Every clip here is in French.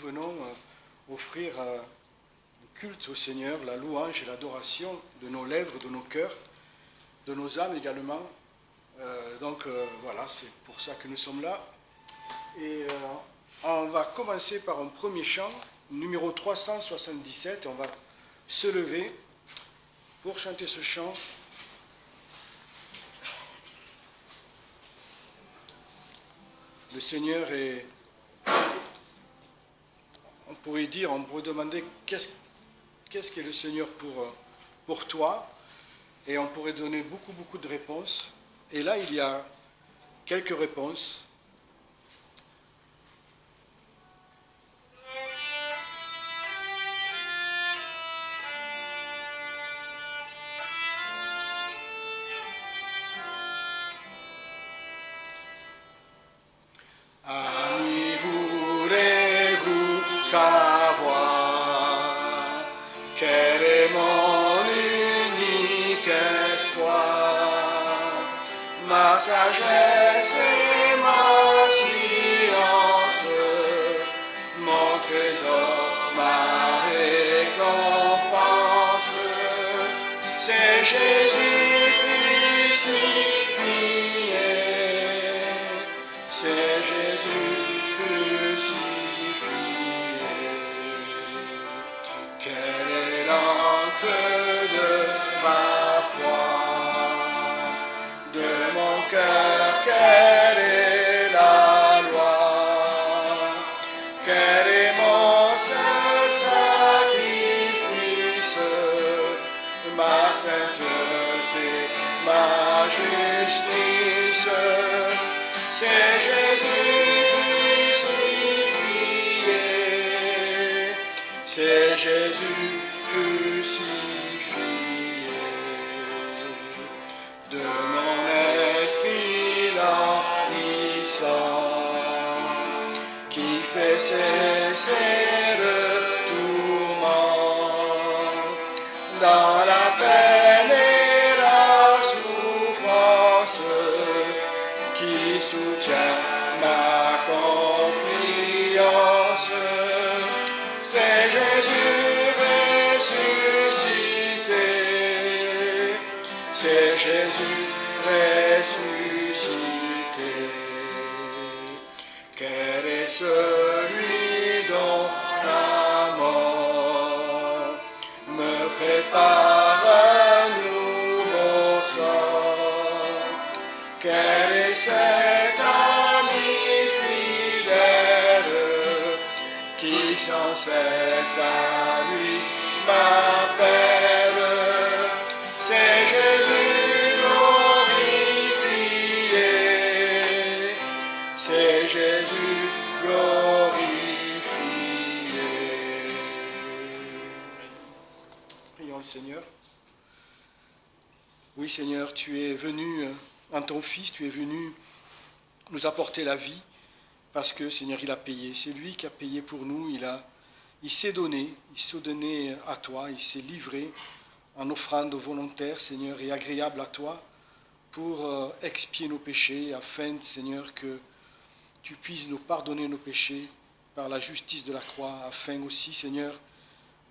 venons offrir un culte au Seigneur, la louange et l'adoration de nos lèvres, de nos cœurs, de nos âmes également. Voilà, c'est pour ça que nous sommes là. Et on va commencer par un premier chant, numéro 377. On va se lever pour chanter ce chant. Le Seigneur est... On pourrait demander qu'est-ce qu'est le Seigneur pour toi, et on pourrait donner beaucoup de réponses. Et là, il y a quelques réponses. Amis, voulez-vous savoir quel est mon unique espoir, ma sagesse et ma science, mon trésor, ma récompense, c'est Jésus crucifié, c'est Jésus crucifié. Quelle est l'encre de ma foi, de mon cœur, quelle est la loi, quel est mon seul sacrifice, ma sainteté, ma justice, c'est Jésus crucifié, c'est Jésus crucifié. De mon esprit languissant, qui fait cesser le tourment, dans la peine et la souffrance, qui soutient ma confiance, c'est Jésus ressuscité, c'est Jésus ressuscité. Quel est celui dont la mort me prépare un nouveau sort? Quel est cet ami fidèle qui sans cesse à lui m'appelle? C'est Jésus glorifié, c'est Jésus glorifié. Prions le Seigneur. Oui Seigneur, tu es venu en ton Fils, tu es venu nous apporter la vie, parce que Seigneur, il a payé. C'est lui qui a payé pour nous, il s'est donné à toi, il s'est livré en offrande volontaire, Seigneur, et agréable à toi, pour expier nos péchés, afin, Seigneur, que tu puisses nous pardonner nos péchés par la justice de la croix, afin aussi, Seigneur,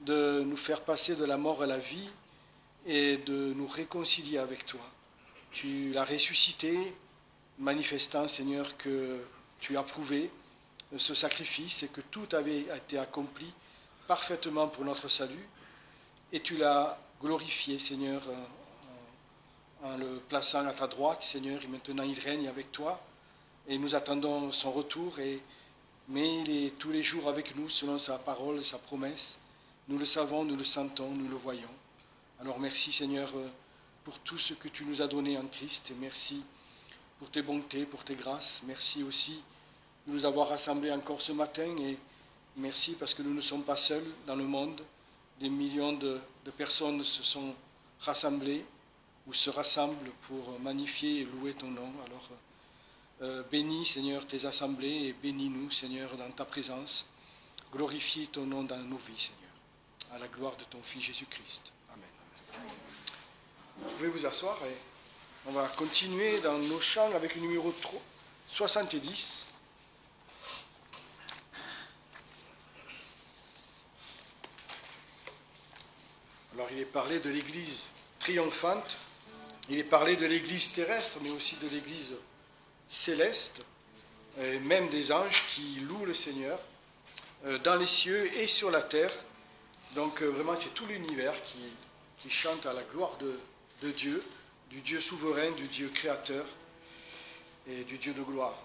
de nous faire passer de la mort à la vie et de nous réconcilier avec toi. Tu l'as ressuscité, manifestant, Seigneur, que tu as approuvé ce sacrifice et que tout avait été accompli parfaitement pour notre salut. Et tu l'as glorifié, Seigneur, en le plaçant à ta droite, Seigneur, et maintenant il règne avec toi. Et nous attendons son retour, mais il est tous les jours avec nous selon sa parole, sa promesse. Nous le savons, nous le sentons, nous le voyons. Alors merci, Seigneur, pour tout ce que tu nous as donné en Christ. Et merci pour tes bontés, pour tes grâces. Merci aussi de nous avoir rassemblés encore ce matin. Et merci parce que nous ne sommes pas seuls dans le monde. Des millions de personnes se sont rassemblées ou se rassemblent pour magnifier et louer ton nom. Alors, bénis, Seigneur, tes assemblées et bénis-nous, Seigneur, dans ta présence. Glorifie ton nom dans nos vies, Seigneur, à la gloire de ton Fils Jésus-Christ. Amen. Vous pouvez vous asseoir et on va continuer dans nos chants avec le numéro 70. Alors il est parlé de l'Église triomphante, il est parlé de l'Église terrestre, mais aussi de l'Église céleste, et même des anges qui louent le Seigneur dans les cieux et sur la terre. Donc vraiment c'est tout l'univers qui chante à la gloire de Dieu, du Dieu souverain, du Dieu créateur et du Dieu de gloire.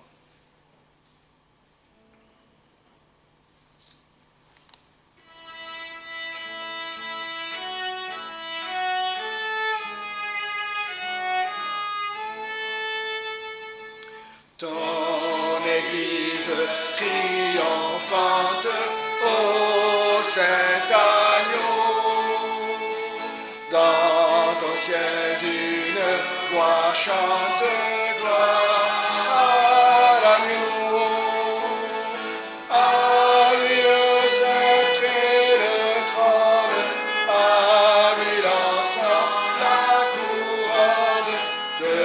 Ton Église triomphante, ô Saint Agneau, dans ton ciel d'une voix chante gloire à l'agneau. À lui le sceptre et le trône, à lui l'encens, la couronne, que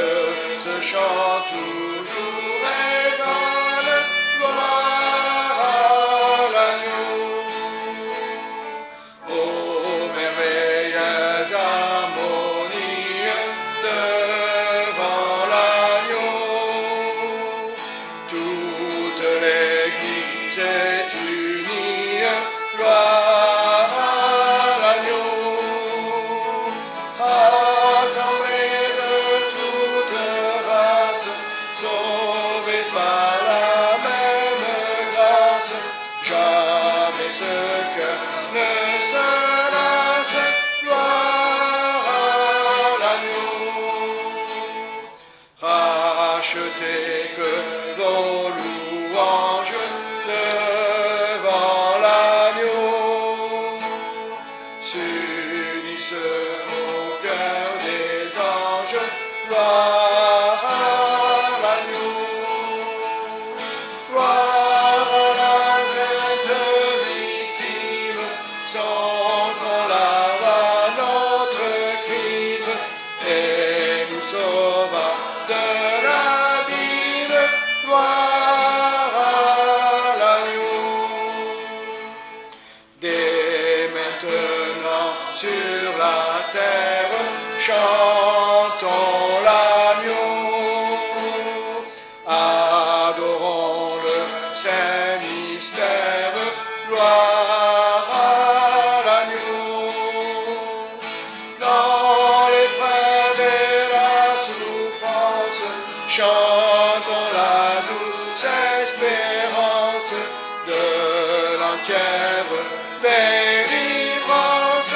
ce chant toujours résonne, gloire à l'agneau. Ô merveilleuse harmonie devant l'agneau, toute l'Église est unie, gloire à l'agneau, assemblée de toute race, sauvée par la même grâce, jamais ce cœur ne se lasse, gloire à l'agneau. Rachetez que vos louanges devant l'agneau s'unissent au cœur des anges, gloire à l'agneau. Gloire à la sainte victime, son sang lava notre crime et nous sauva de l'abîme, gloire à l'agneau. Dès maintenant sur la terre, chantons l'agneau, adorons le saint mystère, gloire à l'agneau. Dans l'épreuve et la souffrance, chantons la douce espérance de l'entière délivrance,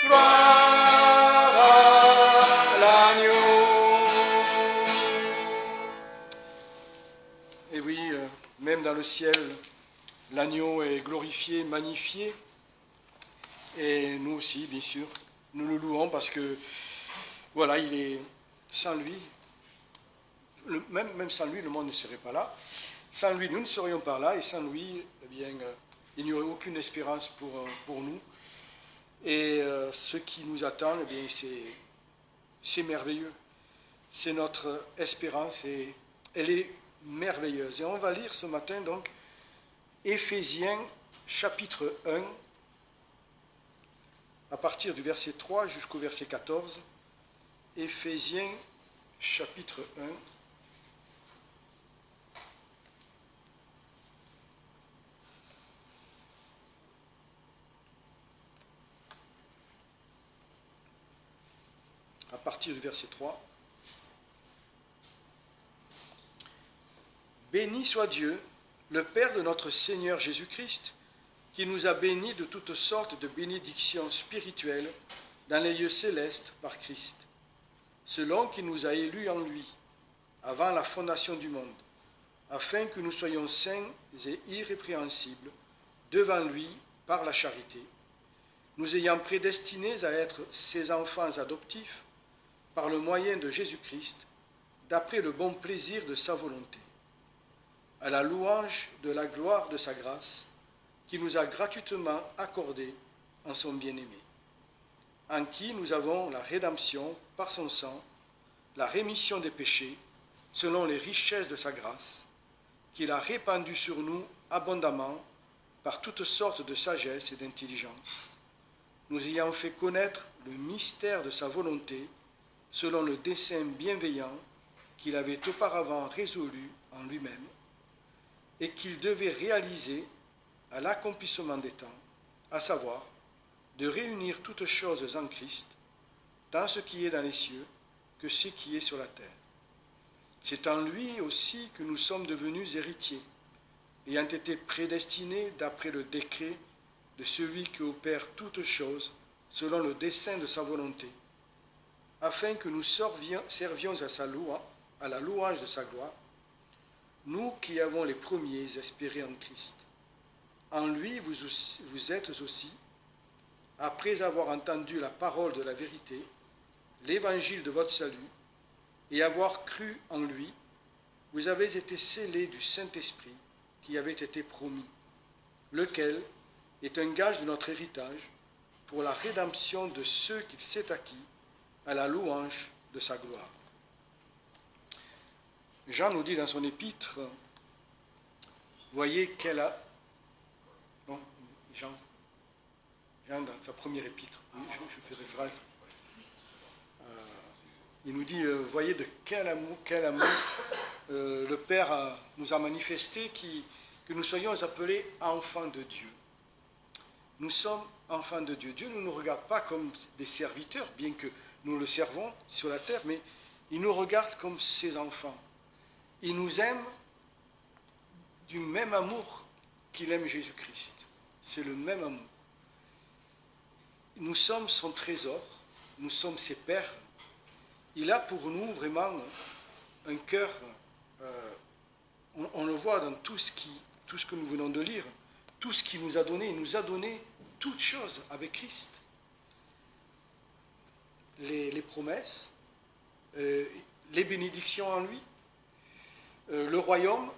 gloire à l'agneau. Et oui, même dans le ciel, l'agneau est glorifié, magnifié. Et nous aussi, bien sûr, nous le louons parce que, voilà, il est sans lui. Même sans lui, le monde ne serait pas là. Sans lui, nous ne serions pas là. Et sans lui, eh bien, il n'y aurait aucune espérance pour nous. Et ce qui nous attend, eh bien, c'est merveilleux. C'est notre espérance et elle est merveilleuse. Et on va lire ce matin, donc, Éphésiens, chapitre 1, à partir du verset 3 jusqu'au verset 14. Éphésiens, chapitre 1. À partir du verset 3. Béni soit Dieu, le Père de notre Seigneur Jésus-Christ, qui nous a bénis de toutes sortes de bénédictions spirituelles dans les lieux célestes par Christ, selon qu'il nous a élus en lui, avant la fondation du monde, afin que nous soyons saints et irrépréhensibles devant lui par la charité, nous ayant prédestinés à être ses enfants adoptifs par le moyen de Jésus-Christ, d'après le bon plaisir de sa volonté, à la louange de la gloire de sa grâce, qui nous a gratuitement accordée en son bien-aimé, en qui nous avons la rédemption par son sang, la rémission des péchés, selon les richesses de sa grâce, qu'il a répandue sur nous abondamment par toutes sortes de sagesse et d'intelligence, nous ayant fait connaître le mystère de sa volonté, selon le dessein bienveillant qu'il avait auparavant résolu en lui-même, et qu'il devait réaliser à l'accomplissement des temps, à savoir, de réunir toutes choses en Christ, tant ce qui est dans les cieux que ce qui est sur la terre. C'est en lui aussi que nous sommes devenus héritiers, ayant été prédestinés d'après le décret de celui qui opère toutes choses selon le dessein de sa volonté, afin que nous servions à la louange de sa gloire, nous qui avons les premiers espéré en Christ. En lui, vous êtes aussi, après avoir entendu la parole de la vérité, l'évangile de votre salut, et avoir cru en lui, vous avez été scellés du Saint-Esprit qui avait été promis, lequel est un gage de notre héritage pour la rédemption de ceux qu'il s'est acquis à la louange de sa gloire. Jean nous dit dans son épître, voyez qu'elle a... Non, Jean dans sa première épître, oui, je fais référence. Il nous dit, voyez de quel amour le Père nous a manifesté, que nous soyons appelés enfants de Dieu. Nous sommes enfants de Dieu. Dieu ne nous regarde pas comme des serviteurs, bien que nous le servons sur la terre, mais il nous regarde comme ses enfants. Il nous aime du même amour qu'il aime Jésus-Christ. C'est le même amour. Nous sommes son trésor, nous sommes ses pères. Il a pour nous vraiment un cœur, on le voit dans tout ce que nous venons de lire, tout ce qu'il nous a donné. Il nous a donné toutes choses avec Christ. Les promesses, les bénédictions en lui, le royaume.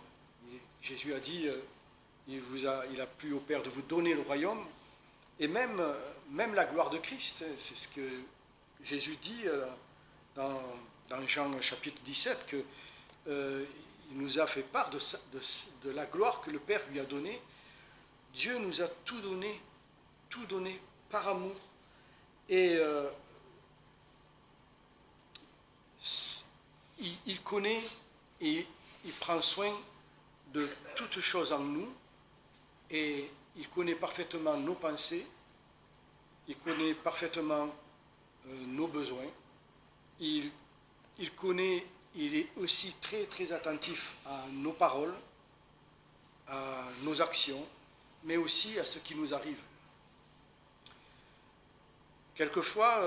Jésus a dit, il a plu au Père de vous donner le royaume, et même la gloire de Christ. C'est ce que Jésus dit dans Jean chapitre 17, qu'il nous a fait part de la gloire que le Père lui a donnée. Dieu nous a tout donné par amour. Et il connaît et il prend soin de toutes choses en nous, et il connaît parfaitement nos pensées, il connaît parfaitement nos besoins, il est aussi très très attentif à nos paroles, à nos actions, mais aussi à ce qui nous arrive. Quelquefois,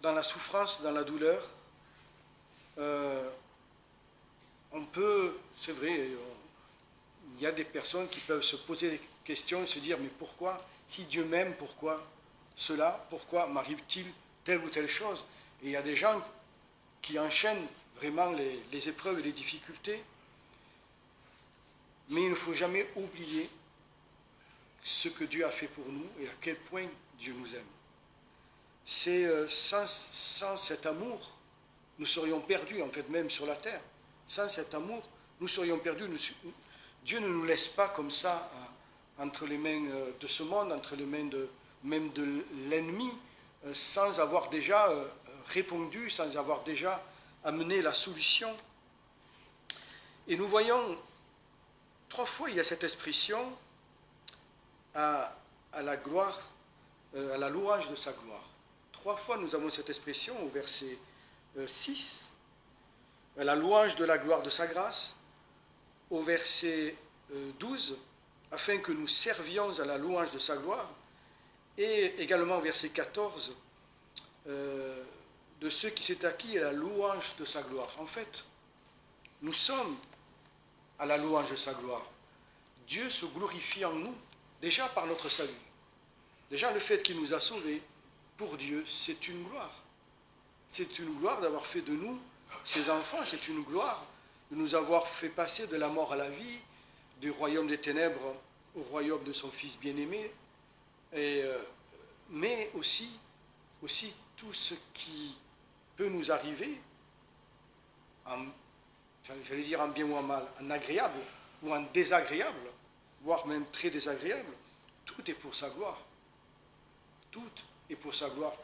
dans la souffrance, dans la douleur, on peut, c'est vrai, il y a des personnes qui peuvent se poser des questions et se dire, mais pourquoi, si Dieu m'aime, pourquoi cela, pourquoi m'arrive-t-il telle ou telle chose? Et il y a des gens qui enchaînent vraiment les épreuves et les difficultés, mais il ne faut jamais oublier ce que Dieu a fait pour nous et à quel point Dieu nous aime. C'est sans cet amour, nous serions perdus, en fait, même sur la terre. Sans cet amour, nous serions perdus. Dieu ne nous laisse pas comme ça entre les mains de ce monde, entre les mains même de l'ennemi, sans avoir déjà répondu, sans avoir déjà amené la solution. Et nous voyons, 3 fois, il y a cette expression à la gloire, à la louange de sa gloire. 3 fois, nous avons cette expression au verset 6, à la louange de la gloire de sa grâce, au verset 12, afin que nous servions à la louange de sa gloire, et également au verset 14, de ceux qui s'est acquis à la louange de sa gloire. En fait, nous sommes à la louange de sa gloire. Dieu se glorifie en nous, déjà par notre salut. Déjà le fait qu'il nous a sauvés, pour Dieu, c'est une gloire. C'est une gloire d'avoir fait de nous ses enfants, c'est une gloire de nous avoir fait passer de la mort à la vie, du royaume des ténèbres au royaume de son Fils bien-aimé, mais aussi tout ce qui peut nous arriver, j'allais dire en bien ou en mal, en agréable ou en désagréable, voire même très désagréable, tout est pour sa gloire. Tout et pour sa gloire.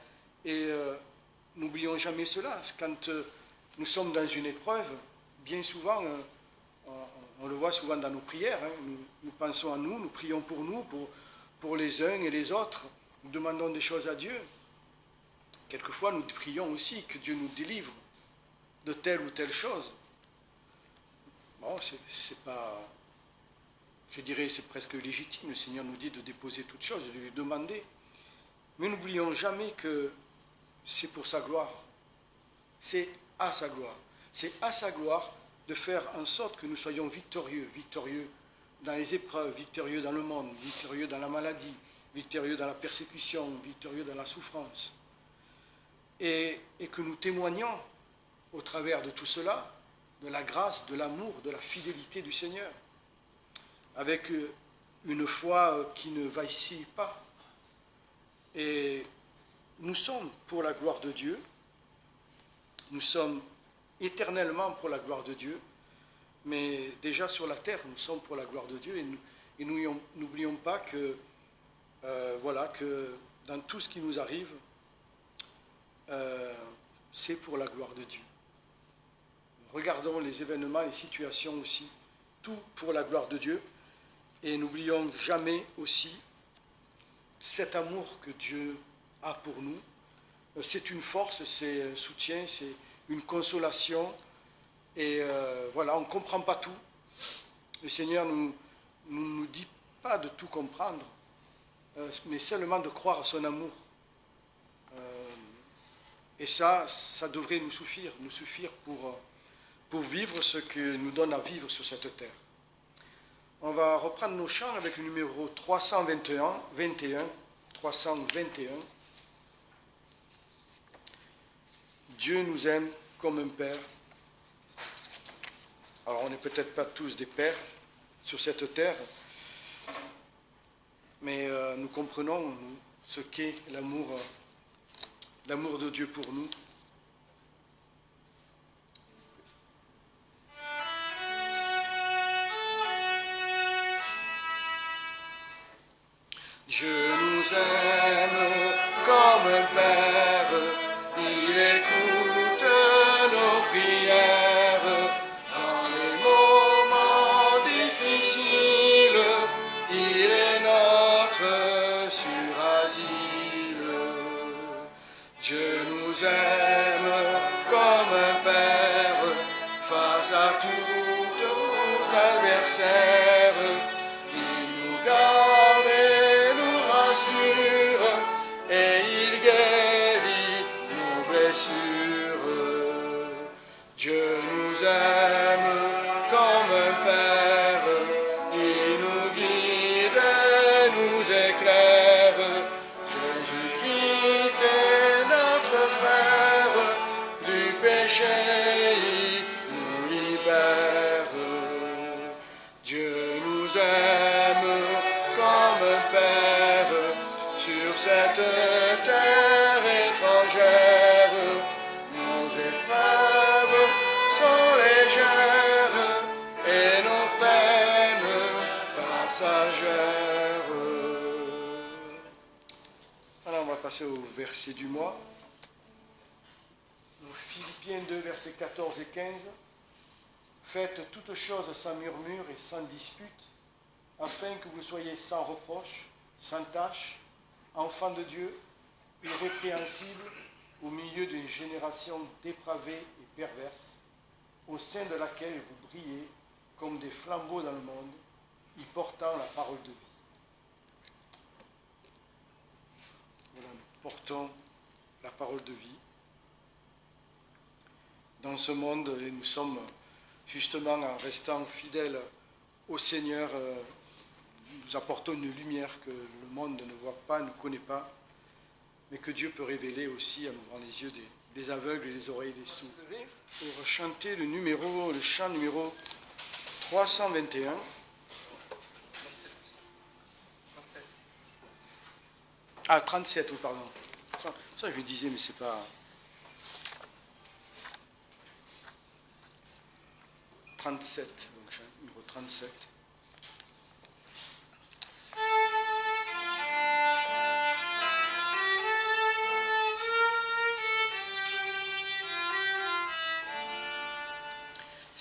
Et n'oublions jamais cela. Quand nous sommes dans une épreuve, bien souvent, on le voit souvent dans nos prières, hein, nous pensons à nous, nous prions pour nous, pour les uns et les autres, nous demandons des choses à Dieu. Quelquefois, nous prions aussi que Dieu nous délivre de telle ou telle chose. Bon, c'est pas... Je dirais c'est presque légitime, le Seigneur nous dit de déposer toutes choses, de lui demander. Mais n'oublions jamais que c'est pour sa gloire. C'est à sa gloire. C'est à sa gloire de faire en sorte que nous soyons victorieux, victorieux dans les épreuves, victorieux dans le monde, victorieux dans la maladie, victorieux dans la persécution, victorieux dans la souffrance. Et que nous témoignons au travers de tout cela, de la grâce, de l'amour, de la fidélité du Seigneur, avec une foi qui ne vacille pas. Et nous sommes pour la gloire de Dieu, nous sommes éternellement pour la gloire de Dieu, mais déjà sur la terre, nous sommes pour la gloire de Dieu, et nous n'oublions pas que, que dans tout ce qui nous arrive, c'est pour la gloire de Dieu. Regardons les événements, les situations aussi, tout pour la gloire de Dieu, et n'oublions jamais aussi cet amour que Dieu a pour nous. C'est une force, c'est un soutien, c'est une consolation, et on ne comprend pas tout. Le Seigneur ne nous dit pas de tout comprendre, mais seulement de croire à son amour. Et ça devrait nous suffire pour vivre ce que nous donne à vivre sur cette terre. On va reprendre nos chants avec le numéro 321. Dieu nous aime comme un père. Alors on n'est peut-être pas tous des pères sur cette terre, mais nous comprenons ce qu'est l'amour de Dieu pour nous. Dieu nous aime comme un père, il écoute nos prières. Dans les moments difficiles, il est notre sûr asile. Dieu nous aime comme un père, face à tous nos adversaires. Il nous garde et nous rassure, et il guérit nos blessures. Dieu nous aime comme un père, il nous guide et nous éclaire. Jésus-Christ est notre frère, du péché il nous libère. Dieu nous aime comme un père, sur cette terre étrangère. Nos épreuves sont légères et nos peines passagères. Alors on va passer au verset du mois. Philippiens 2, versets 14 et 15. Faites toutes choses sans murmure et sans dispute, afin que vous soyez sans reproche, sans tache, enfants de Dieu, irrépréhensibles au milieu d'une génération dépravée et perverse, au sein de laquelle vous brillez comme des flambeaux dans le monde, y portant la parole de vie. Voilà, nous portons la parole de vie dans ce monde, et nous sommes justement, en restant fidèles au Seigneur, nous apportons une lumière que le monde ne voit pas, ne connaît pas, mais que Dieu peut révéler aussi en ouvrant les yeux des aveugles et les oreilles des sourds. Pour chanter le chant numéro 321. Ah, 37, oui, pardon. Ça, je lui disais, mais c'est pas... 37, donc chant numéro 37.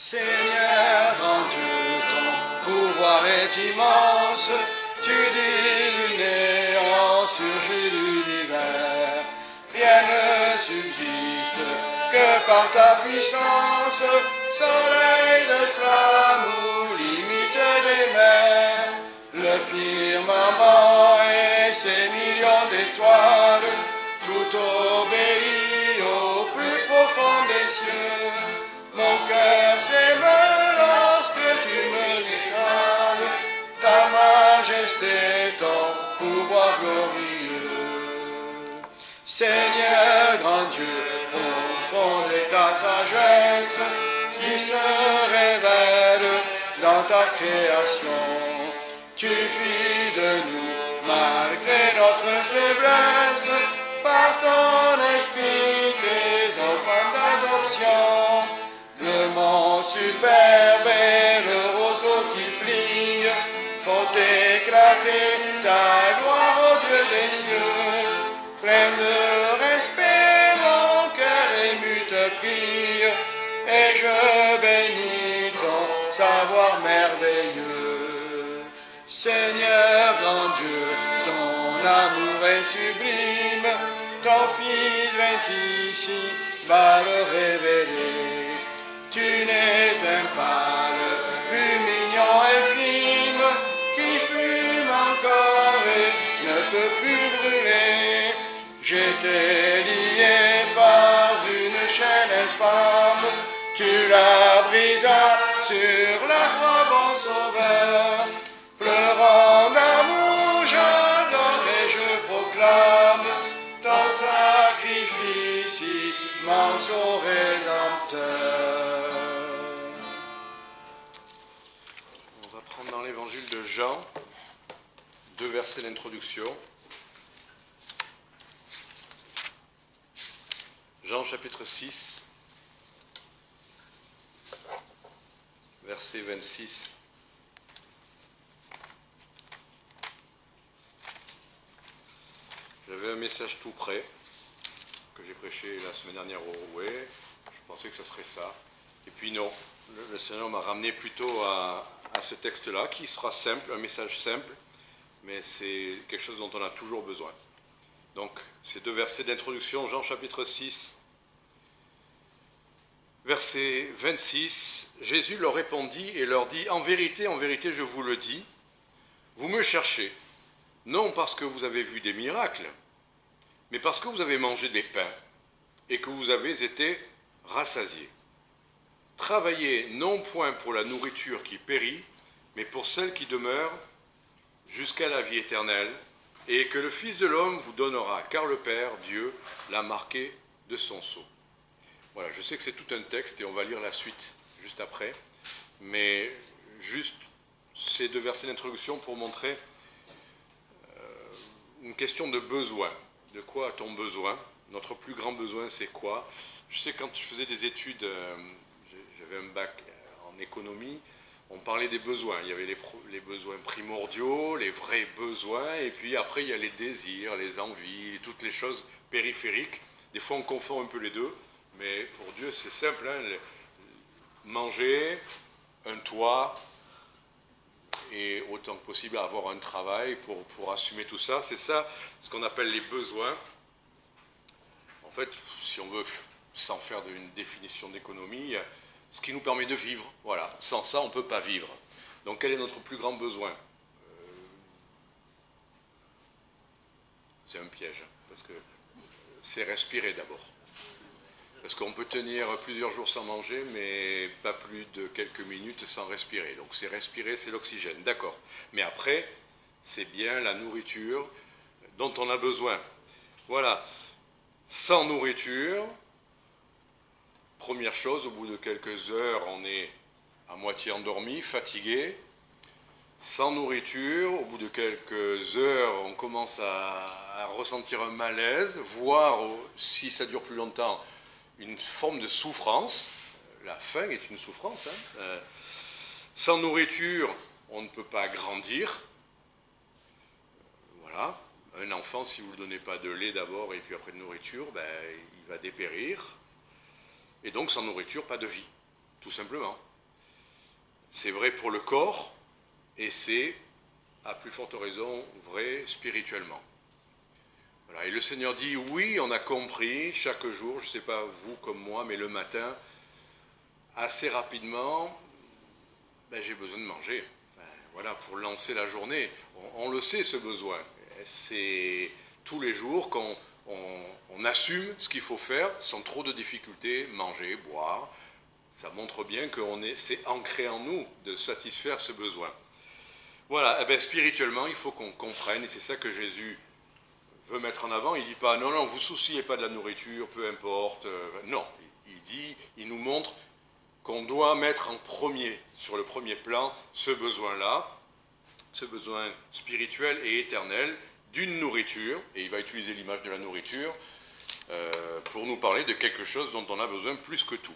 Seigneur, grand Dieu, ton pouvoir est immense, tu dis du néant surgit l'univers. Rien ne subsiste que par ta puissance, soleil de flamme ou limite des mers. Le firmament et ses millions d'étoiles, tout obéit au plus profond des cieux. Mon cœur s'émeut lorsque tu me déclares ta majesté, ton pouvoir glorieux. Seigneur, grand Dieu, au fond de ta sagesse, qui se révèle dans ta création, tu fis de nous, malgré notre faiblesse, par ton esprit, tes enfants d'adoption. Le mont superbe et le roseau qui plie font éclater ta gloire au Dieu des cieux. Plein de respect, mon cœur ému te prie, et je bénis ton savoir merveilleux. Seigneur grand Dieu, ton amour est sublime, ton Fils vint ici, va le révéler. Tu n'éteins pas le plus mignon infime, qui fume encore et ne peut plus brûler. J'étais lié par une chaîne infâme, tu la brisas sur la croix, bon sauveur. Pleurant d'amour, j'adore et je proclame ton sacrifice immense au Rédempteur. On va prendre dans l'évangile de Jean, 2 versets d'introduction. Jean chapitre 6, verset 26. J'avais un message tout prêt que j'ai prêché la semaine dernière au Rouet. Je pensais que ça serait ça. Et puis non, le Seigneur m'a ramené plutôt à ce texte-là, qui sera simple, un message simple, mais c'est quelque chose dont on a toujours besoin. Donc, ces 2 versets d'introduction, Jean chapitre 6, verset 26, Jésus leur répondit et leur dit, en vérité, je vous le dis, vous me cherchez, non parce que vous avez vu des miracles, mais parce que vous avez mangé des pains et que vous avez été rassasiés. Travaillez non point pour la nourriture qui périt, mais pour celle qui demeure jusqu'à la vie éternelle, et que le Fils de l'homme vous donnera, car le Père, Dieu, l'a marqué de son sceau. Voilà, je sais que c'est tout un texte et on va lire la suite juste après, mais juste ces 2 versets d'introduction pour montrer une question de besoin. De quoi a-t-on besoin? Notre plus grand besoin, c'est quoi? Je sais, quand je faisais des études, j'avais un bac en économie, on parlait des besoins. Il y avait les besoins primordiaux, les vrais besoins, et puis après, il y a les désirs, les envies, toutes les choses périphériques. Des fois, on confond un peu les deux, mais pour Dieu, c'est simple. Manger, un toit, et autant que possible avoir un travail pour assumer tout ça. C'est ça ce qu'on appelle les besoins. En fait, si on veut, sans faire d'une définition d'économie, ce qui nous permet de vivre. Voilà. Sans ça, on ne peut pas vivre. Donc quel est notre plus grand besoin? C'est un piège, parce que c'est respirer d'abord. Parce qu'on peut tenir plusieurs jours sans manger, mais pas plus de quelques minutes sans respirer. Donc c'est respirer, c'est l'oxygène, d'accord. Mais après, c'est bien la nourriture dont on a besoin. Voilà. Sans nourriture, première chose, au bout de quelques heures, on est à moitié endormi, fatigué. Sans nourriture, au bout de quelques heures, on commence à ressentir un malaise, voire, si ça dure plus longtemps, une forme de souffrance. La faim est une souffrance. Sans nourriture, on ne peut pas grandir. Voilà. Un enfant, si vous ne lui donnez pas de lait d'abord et puis après de nourriture, il va dépérir. Et donc, sans nourriture, pas de vie, tout simplement. C'est vrai pour le corps et c'est, à plus forte raison, vrai spirituellement. Voilà. Et le Seigneur dit, oui, on a compris chaque jour, je ne sais pas vous comme moi, mais le matin, assez rapidement, j'ai besoin de manger. Voilà, pour lancer la journée. On le sait, ce besoin. C'est tous les jours qu'on on assume ce qu'il faut faire sans trop de difficultés, manger, boire. Ça montre bien que c'est ancré en nous de satisfaire ce besoin. Voilà, spirituellement, il faut qu'on comprenne, et c'est ça que Jésus veut mettre en avant. Il ne dit pas, non, non, vous souciez pas de la nourriture, peu importe. Non, il nous montre qu'on doit mettre en premier, sur le premier plan, ce besoin-là, ce besoin spirituel et éternel d'une nourriture, et il va utiliser l'image de la nourriture pour nous parler de quelque chose dont on a besoin plus que tout.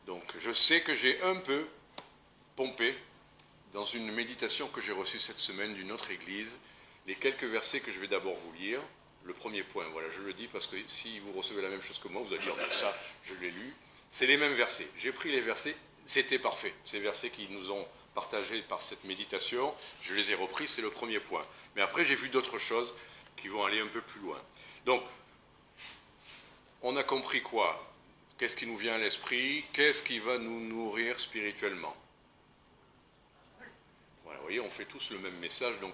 Donc je sais que j'ai un peu pompé dans une méditation que j'ai reçue cette semaine d'une autre église, les quelques versets que je vais d'abord vous lire. Le premier point, voilà, je le dis parce que si vous recevez la même chose que moi, vous allez dire, ça, je l'ai lu. C'est les mêmes versets. J'ai pris les versets, c'était parfait. Ces versets qui nous ont partagés par cette méditation, je les ai repris, c'est le premier point. Mais après, j'ai vu d'autres choses qui vont aller un peu plus loin. Donc, on a compris quoi? Qu'est-ce qui nous vient à l'esprit? Qu'est-ce qui va nous nourrir spirituellement? Voilà, vous voyez, on fait tous le même message, donc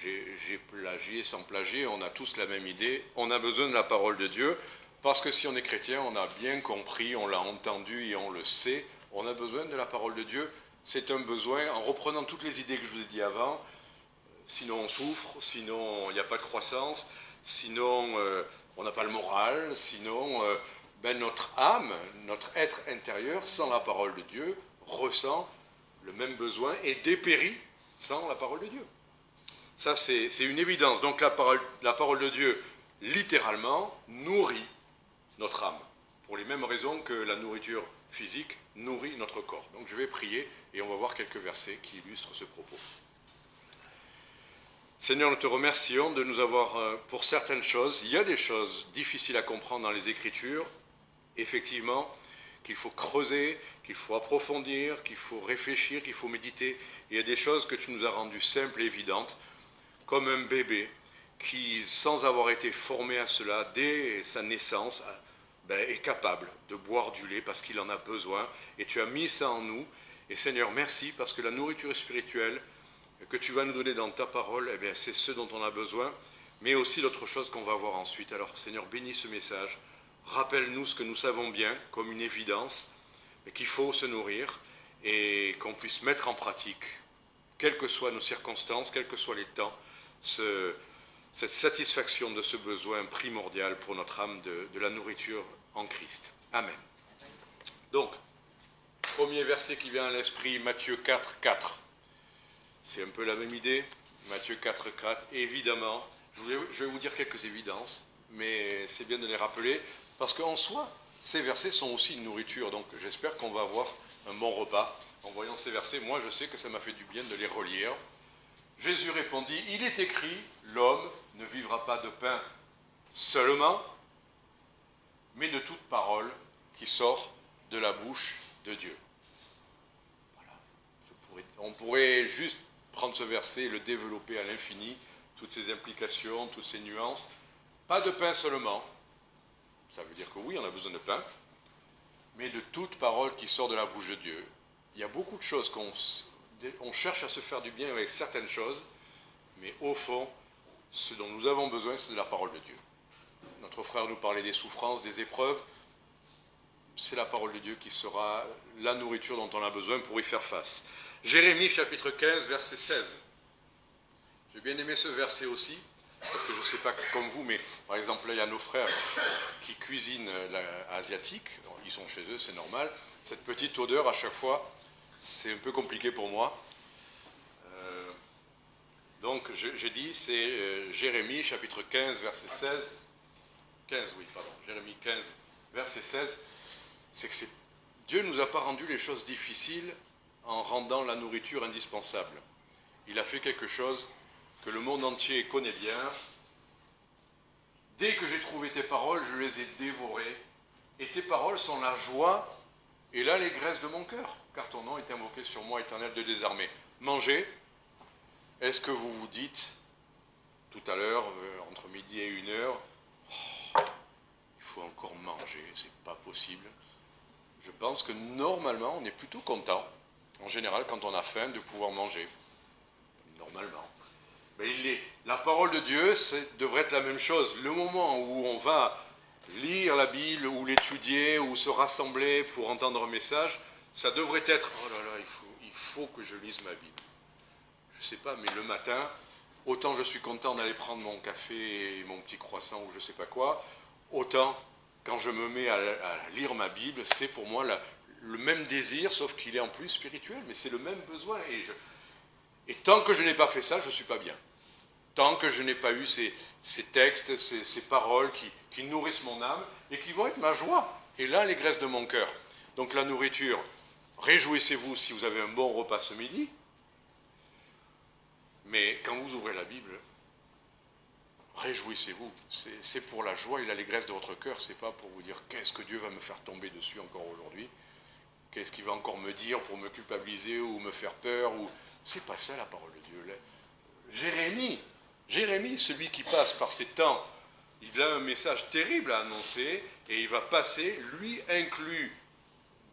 j'ai plagié sans plagier, on a tous la même idée. On a besoin de la parole de Dieu, parce que si on est chrétien, on a bien compris, on l'a entendu et on le sait. On a besoin de la parole de Dieu. C'est un besoin, en reprenant toutes les idées que je vous ai dit avant, sinon on souffre, sinon il n'y a pas de croissance, sinon on n'a pas le moral, sinon notre âme, notre être intérieur, sans la parole de Dieu, ressent le même besoin et dépérit sans la parole de Dieu. Ça, c'est une évidence. Donc la parole de Dieu, littéralement, nourrit notre âme, pour les mêmes raisons que la nourriture physique nourrit notre corps. Donc je vais prier et on va voir quelques versets qui illustrent ce propos. Seigneur, nous te remercions de nous avoir, pour certaines choses, il y a des choses difficiles à comprendre dans les Écritures, effectivement, qu'il faut creuser, qu'il faut approfondir, qu'il faut réfléchir, qu'il faut méditer. Il y a des choses que tu nous as rendues simples et évidentes, comme un bébé qui, sans avoir été formé à cela, dès sa naissance, est capable de boire du lait parce qu'il en a besoin. Et tu as mis ça en nous. Et Seigneur, merci parce que la nourriture spirituelle que tu vas nous donner dans ta parole, c'est ce dont on a besoin, mais aussi l'autre chose qu'on va voir ensuite. Alors Seigneur, bénis ce message. Rappelle-nous ce que nous savons bien, comme une évidence, mais qu'il faut se nourrir et qu'on puisse mettre en pratique, quelles que soient nos circonstances, quels que soient les temps, cette satisfaction de ce besoin primordial pour notre âme de la nourriture en Christ. Amen. Donc, premier verset qui vient à l'esprit, Matthieu 4, 4. C'est un peu la même idée, Matthieu 4, 4. Évidemment, je vais vous dire quelques évidences, mais c'est bien de les rappeler, parce qu'en soi, ces versets sont aussi une nourriture, donc j'espère qu'on va avoir un bon repas. En voyant ces versets, moi je sais que ça m'a fait du bien de les relire. Jésus répondit, il est écrit, l'homme ne vivra pas de pain seulement, mais de toute parole qui sort de la bouche de Dieu. Voilà. On pourrait juste prendre ce verset et le développer à l'infini, toutes ses implications, toutes ses nuances. Pas de pain seulement, ça veut dire que oui, on a besoin de pain, mais de toute parole qui sort de la bouche de Dieu. Il y a beaucoup de choses on cherche à se faire du bien avec certaines choses, mais au fond, ce dont nous avons besoin, c'est de la parole de Dieu. Notre frère nous parlait des souffrances, des épreuves. C'est la parole de Dieu qui sera la nourriture dont on a besoin pour y faire face. Jérémie chapitre 15, verset 16. J'ai bien aimé ce verset aussi, parce que je ne sais pas comme vous, mais par exemple, là, il y a nos frères qui cuisinent asiatique. Ils sont chez eux, c'est normal. Cette petite odeur, à chaque fois, c'est un peu compliqué pour moi. Donc, j'ai dit, c'est Jérémie, chapitre 15, verset 16. 15, oui, pardon. Jérémie 15, verset 16. C'est que Dieu ne nous a pas rendu les choses difficiles en rendant la nourriture indispensable. Il a fait quelque chose que le monde entier connaît bien. Dès que j'ai trouvé tes paroles, je les ai dévorées. Et tes paroles sont la joie et là les graisses de mon cœur, car ton nom est invoqué sur moi, Éternel de désarmés. Mangez. Est-ce que vous vous dites, tout à l'heure, entre midi et 1h, il faut encore manger, c'est pas possible. Je pense que normalement, on est plutôt content, en général, quand on a faim, de pouvoir manger. Normalement. Mais la parole de Dieu, devrait être la même chose. Le moment où on va lire la Bible, ou l'étudier, ou se rassembler pour entendre un message, ça devrait être, oh là là, il faut que je lise ma Bible. Je ne sais pas, mais le matin, autant je suis content d'aller prendre mon café et mon petit croissant ou je ne sais pas quoi, autant quand je me mets à lire ma Bible, c'est pour moi le même désir, sauf qu'il est en plus spirituel, mais c'est le même besoin. Et tant que je n'ai pas fait ça, je ne suis pas bien. Tant que je n'ai pas eu ces textes, ces paroles qui nourrissent mon âme et qui vont être ma joie. Et là, les graisses de mon cœur. Donc la nourriture, réjouissez-vous si vous avez un bon repas ce midi. Mais quand vous ouvrez la Bible, réjouissez-vous. C'est pour la joie et l'allégresse de votre cœur. C'est pas pour vous dire qu'est-ce que Dieu va me faire tomber dessus encore aujourd'hui. Qu'est-ce qu'il va encore me dire pour me culpabiliser ou me faire peur. C'est pas ça la parole de Dieu. Jérémie, celui qui passe par ces temps, il a un message terrible à annoncer et il va passer, lui inclus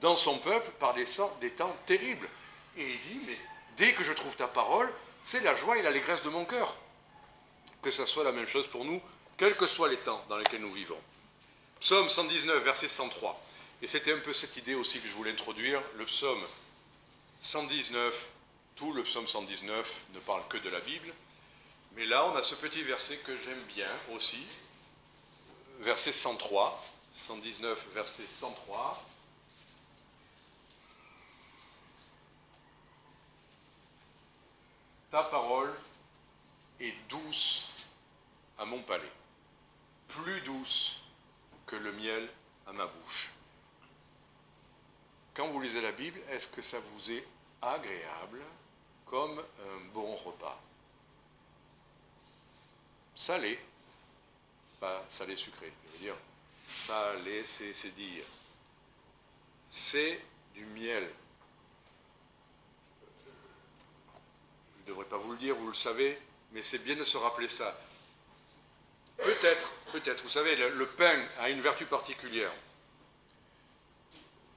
dans son peuple, par des temps terribles. Et il dit, mais dès que je trouve ta parole, c'est la joie et l'allégresse de mon cœur. Que ça soit la même chose pour nous, quels que soient les temps dans lesquels nous vivons. Psaume 119, verset 103. Et c'était un peu cette idée aussi que je voulais introduire. Le psaume 119, tout le psaume 119 ne parle que de la Bible. Mais là, on a ce petit verset que j'aime bien aussi. Verset 103. 119, verset 103. Ta parole est douce à mon palais, plus douce que le miel à ma bouche. Quand vous lisez la Bible, est-ce que ça vous est agréable comme un bon repas? Salé, pas salé sucré, je veux dire, salé, c'est dire, c'est du miel. Je ne devrais pas vous le dire, vous le savez, mais c'est bien de se rappeler ça. Peut-être, vous savez, le pain a une vertu particulière.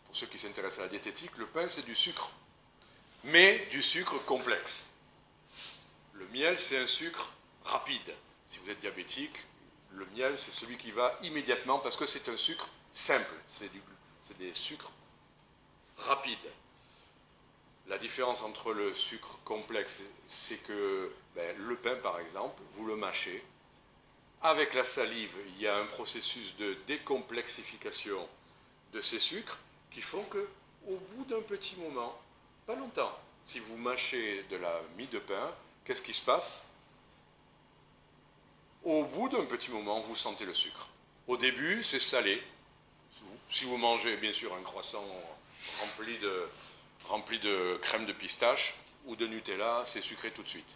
Pour ceux qui s'intéressent à la diététique, le pain c'est du sucre, mais du sucre complexe. Le miel c'est un sucre rapide. Si vous êtes diabétique, le miel c'est celui qui va immédiatement parce que c'est un sucre simple, c'est des sucres rapides. La différence entre le sucre complexe, c'est que le pain, par exemple, vous le mâchez. Avec la salive, il y a un processus de décomplexification de ces sucres qui font qu'au bout d'un petit moment, pas longtemps, si vous mâchez de la mie de pain, qu'est-ce qui se passe? Au bout d'un petit moment, vous sentez le sucre. Au début, c'est salé. Si vous mangez, bien sûr, un croissant rempli de crème de pistache ou de Nutella, c'est sucré tout de suite.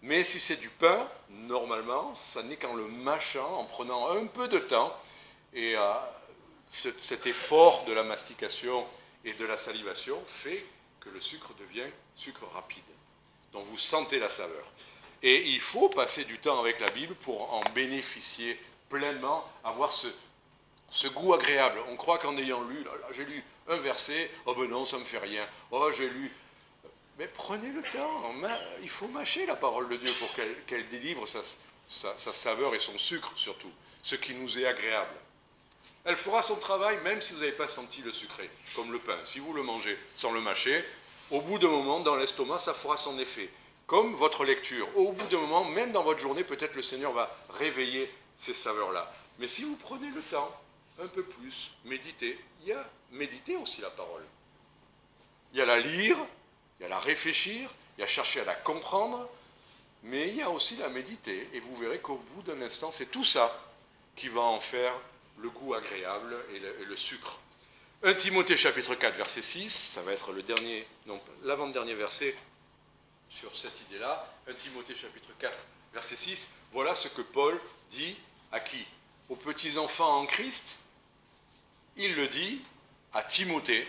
Mais si c'est du pain, normalement, ça n'est qu'en le mâchant, en prenant un peu de temps, et cet effort de la mastication et de la salivation fait que le sucre devient sucre rapide. Donc vous sentez la saveur. Et il faut passer du temps avec la Bible pour en bénéficier pleinement, avoir ce goût agréable. On croit qu'en ayant lu, là, j'ai lu un verset, oh ben non, ça ne me fait rien, oh j'ai lu. Mais prenez le temps, il faut mâcher la parole de Dieu pour qu'elle délivre sa saveur et son sucre surtout, ce qui nous est agréable. Elle fera son travail même si vous n'avez pas senti le sucré, comme le pain. Si vous le mangez sans le mâcher, au bout d'un moment, dans l'estomac, ça fera son effet. Comme votre lecture, au bout d'un moment, même dans votre journée, peut-être le Seigneur va réveiller ces saveurs-là. Mais si vous prenez le temps, un peu plus, méditer, il y a méditer aussi la parole. Il y a la lire, il y a la réfléchir, il y a chercher à la comprendre, mais il y a aussi la méditer. Et vous verrez qu'au bout d'un instant, c'est tout ça qui va en faire le goût agréable et le sucre. 1 Timothée chapitre 4, verset 6, ça va être l'avant-dernier verset sur cette idée-là. 1 Timothée chapitre 4, verset 6, voilà ce que Paul dit à qui? Aux petits-enfants en Christ. Il le dit à Timothée,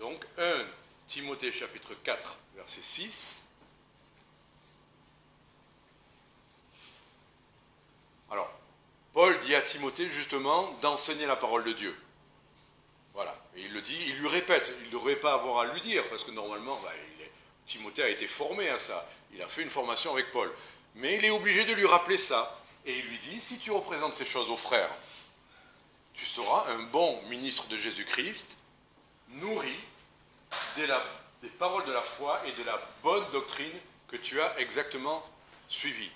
Donc 1 Timothée chapitre 4, verset 6. Alors, Paul dit à Timothée justement d'enseigner la parole de Dieu. Voilà, et il le dit, il lui répète, il ne devrait pas avoir à lui dire, parce que normalement, Timothée a été formé à ça, il a fait une formation avec Paul. Mais il est obligé de lui rappeler ça. Et il lui dit, si tu représentes ces choses aux frères, tu seras un bon ministre de Jésus-Christ, nourri des paroles de la foi et de la bonne doctrine que tu as exactement suivie.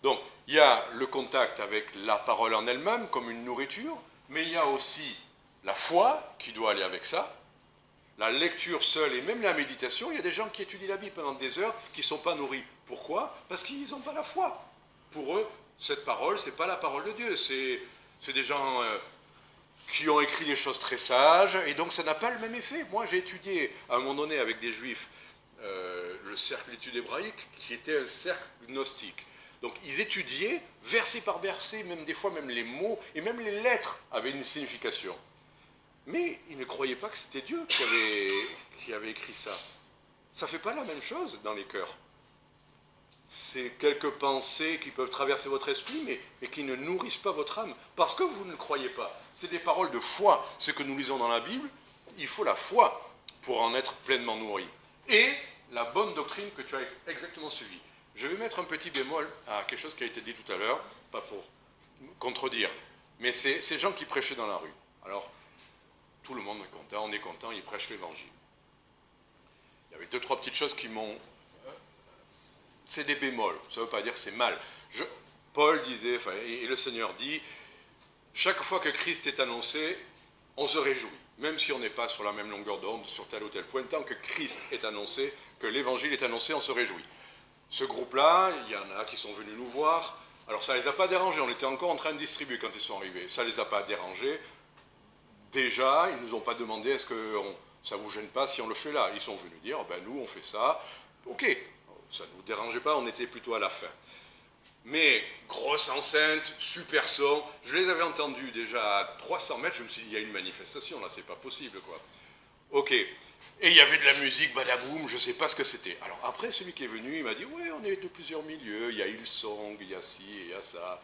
Donc, il y a le contact avec la parole en elle-même comme une nourriture, mais il y a aussi la foi qui doit aller avec ça, la lecture seule et même la méditation. Il y a des gens qui étudient la Bible pendant des heures qui ne sont pas nourris. Pourquoi? Parce qu'ils n'ont pas la foi. Pour eux, cette parole, ce n'est pas la parole de Dieu. C'est des gens qui ont écrit des choses très sages, et donc ça n'a pas le même effet. Moi, j'ai étudié à un moment donné avec des juifs le cercle d'études hébraïques, qui était un cercle gnostique. Donc ils étudiaient verset par verset, même des fois même les mots, et même les lettres avaient une signification. Mais ils ne croyaient pas que c'était Dieu qui avait écrit ça. Ça ne fait pas la même chose dans les cœurs. C'est quelques pensées qui peuvent traverser votre esprit, mais qui ne nourrissent pas votre âme, parce que vous ne le croyez pas. C'est des paroles de foi. Ce que nous lisons dans la Bible, il faut la foi pour en être pleinement nourri. Et la bonne doctrine que tu as exactement suivie. Je vais mettre un petit bémol à quelque chose qui a été dit tout à l'heure, pas pour contredire, mais c'est ces gens qui prêchaient dans la rue. Alors, tout le monde est content, ils prêchent l'évangile. Il y avait 2-3 petites choses qui m'ont... C'est des bémols, ça ne veut pas dire que c'est mal. Paul disait, et le Seigneur dit, chaque fois que Christ est annoncé, on se réjouit. Même si on n'est pas sur la même longueur d'onde, sur tel ou tel point, tant que Christ est annoncé, que l'évangile est annoncé, on se réjouit. Ce groupe-là, il y en a qui sont venus nous voir. Alors ça ne les a pas dérangés, on était encore en train de distribuer quand ils sont arrivés. Ça ne les a pas dérangés. Déjà, ils ne nous ont pas demandé est-ce que ça ne vous gêne pas si on le fait là. Ils sont venus dire, nous on fait ça. Ok, ça ne nous dérangeait pas, on était plutôt à la fin. Mais grosse enceinte, super son, je les avais entendus déjà à 300 mètres, je me suis dit, il y a une manifestation là, c'est pas possible quoi. Ok. Et il y avait de la musique, badaboum, je ne sais pas ce que c'était. Alors après, celui qui est venu, il m'a dit, oui, on est de plusieurs milieux, il y a Hillsong, il y a ci, il y a ça.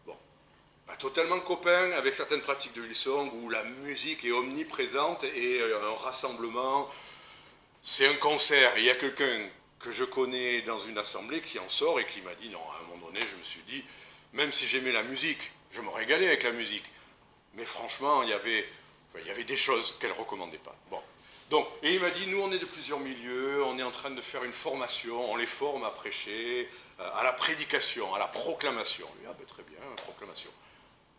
Bon, pas totalement copain avec certaines pratiques de Hillsong où la musique est omniprésente et un rassemblement, c'est un concert. Et il y a quelqu'un que je connais dans une assemblée qui en sort et qui m'a dit, non, à un moment donné, je me suis dit, même si j'aimais la musique, je me régalais avec la musique. Mais franchement, il y avait des choses qu'elle ne recommandait pas. Bon. Donc, et il m'a dit, nous on est de plusieurs milieux, on est en train de faire une formation, on les forme à prêcher, à la prédication, à la proclamation. Ah ben très bien, proclamation.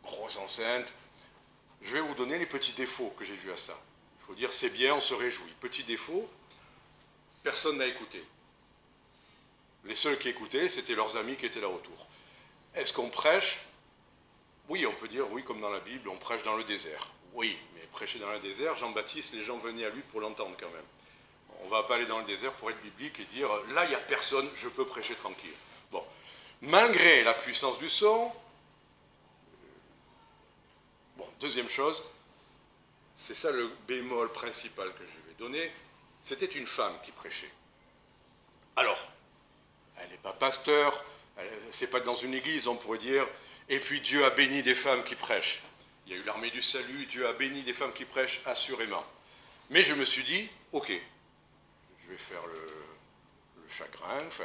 Grosse enceinte. Je vais vous donner les petits défauts que j'ai vus à ça. Il faut dire, c'est bien, on se réjouit. Petit défaut, personne n'a écouté. Les seuls qui écoutaient, c'était leurs amis qui étaient là autour. Est-ce qu'on prêche? Oui, on peut dire, oui, comme dans la Bible, on prêche dans le désert. Oui, mais prêcher dans le désert, Jean-Baptiste, les gens venaient à lui pour l'entendre quand même. On ne va pas aller dans le désert pour être biblique et dire, là, il n'y a personne, je peux prêcher tranquille. Bon, malgré la puissance du son, bon, deuxième chose, c'est ça le bémol principal que je vais donner, c'était une femme qui prêchait. Alors, elle n'est pas pasteur, c'est pas dans une église, on pourrait dire, et puis Dieu a béni des femmes qui prêchent. Il y a eu l'armée du salut, Dieu a béni des femmes qui prêchent, assurément. Mais je me suis dit, ok, je vais faire le chagrin, enfin,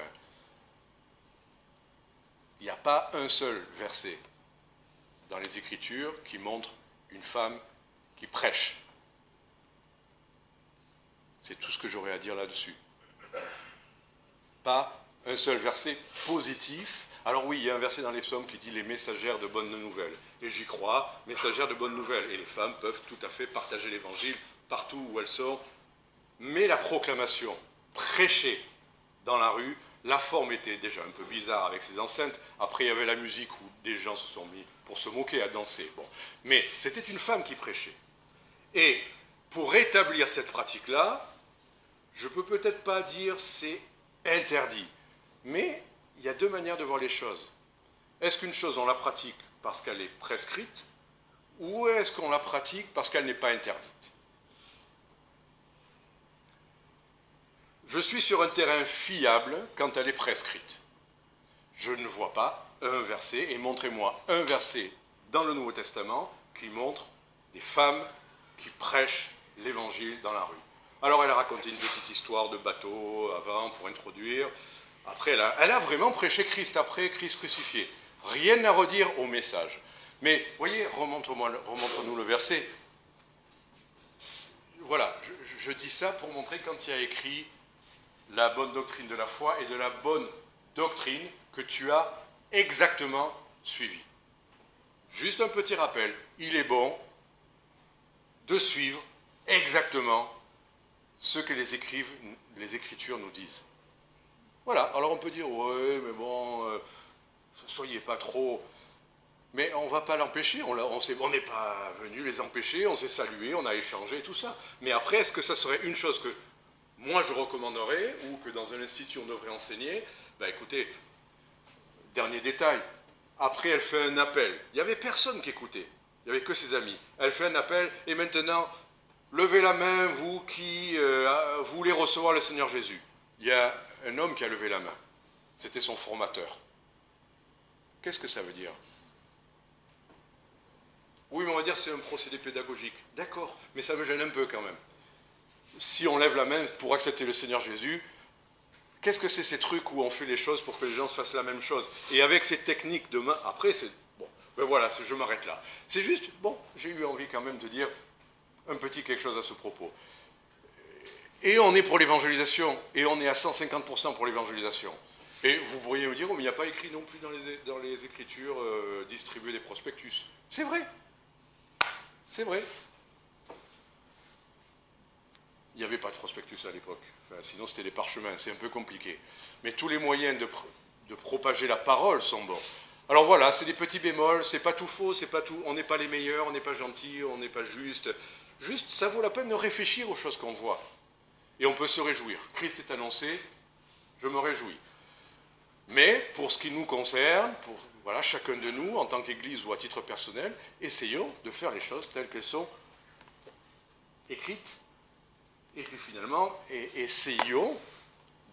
il n'y a pas un seul verset dans les Écritures qui montre une femme qui prêche. C'est tout ce que j'aurais à dire là-dessus. Pas un seul verset positif. Alors oui, il y a un verset dans les psaumes qui dit « les messagères de bonnes nouvelles ». Et j'y crois, messagères de bonnes nouvelles. Et les femmes peuvent tout à fait partager l'évangile partout où elles sont. Mais la proclamation, prêcher dans la rue, la forme était déjà un peu bizarre avec ces enceintes. Après, il y avait la musique où des gens se sont mis pour se moquer à danser. Bon. Mais c'était une femme qui prêchait. Et pour rétablir cette pratique-là, je ne peux peut-être pas dire c'est interdit. Mais il y a deux manières de voir les choses. Est-ce qu'une chose, on la pratique parce qu'elle est prescrite, ou est-ce qu'on la pratique parce qu'elle n'est pas interdite? Je suis sur un terrain fiable quand elle est prescrite. Je ne vois pas un verset, et montrez-moi un verset dans le Nouveau Testament qui montre des femmes qui prêchent l'évangile dans la rue. Alors elle a raconté une petite histoire de bateau avant pour introduire. Après, elle a vraiment prêché Christ après, Christ crucifié. Rien à redire au message. Mais, voyez, remontre-nous le verset. Voilà, je dis ça pour montrer quand il y a écrit la bonne doctrine de la foi et de la bonne doctrine que tu as exactement suivi. Juste un petit rappel, il est bon de suivre exactement ce que les Écritures nous disent. Voilà, alors on peut dire, ouais, mais bon, soyez pas trop... Mais on ne va pas l'empêcher, on n'est pas venu les empêcher, on s'est salué, on a échangé, tout ça. Mais après, est-ce que ça serait une chose que moi je recommanderais, ou que dans un institut on devrait enseigner? Ben écoutez, dernier détail, après elle fait un appel. Il n'y avait personne qui écoutait, il n'y avait que ses amis. Elle fait un appel, et maintenant, levez la main, vous qui voulez recevoir le Seigneur Jésus. Il y a un homme qui a levé la main, c'était son formateur. Qu'est-ce que ça veut dire? Oui, mais on va dire que c'est un procédé pédagogique. D'accord, mais ça me gêne un peu quand même. Si on lève la main pour accepter le Seigneur Jésus, qu'est-ce que c'est ces trucs où on fait les choses pour que les gens se fassent la même chose? Et avec ces techniques de main, après, c'est... Bon, ben voilà, je m'arrête là. C'est juste, bon, j'ai eu envie quand même de dire un petit quelque chose à ce propos. Et on est pour l'évangélisation, et on est à 150% pour l'évangélisation. Et vous pourriez me dire, oh, mais il n'y a pas écrit non plus dans les Écritures distribuer des prospectus. C'est vrai. C'est vrai. Il n'y avait pas de prospectus à l'époque. Enfin, sinon, c'était des parchemins. C'est un peu compliqué. Mais tous les moyens de propager la parole sont bons. Alors voilà, c'est des petits bémols. C'est pas tout faux, c'est pas tout. On n'est pas les meilleurs, on n'est pas gentils, on n'est pas juste. Juste, ça vaut la peine de réfléchir aux choses qu'on voit. Et on peut se réjouir. Christ est annoncé, je me réjouis. Mais pour ce qui nous concerne, pour voilà, chacun de nous, en tant qu'Église ou à titre personnel, essayons de faire les choses telles qu'elles sont écrites. Et puis finalement, essayons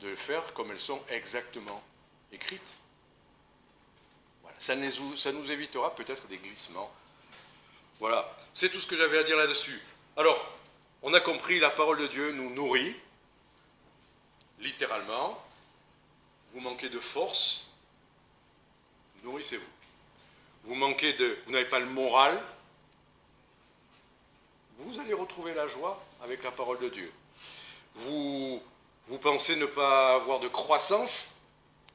de faire comme elles sont exactement écrites. Voilà. Ça nous évitera peut-être des glissements. Voilà, c'est tout ce que j'avais à dire là-dessus. Alors, on a compris, la parole de Dieu nous nourrit, littéralement. Vous manquez de force, nourrissez-vous. Vous n'avez pas le moral, vous allez retrouver la joie avec la parole de Dieu. Vous pensez ne pas avoir de croissance,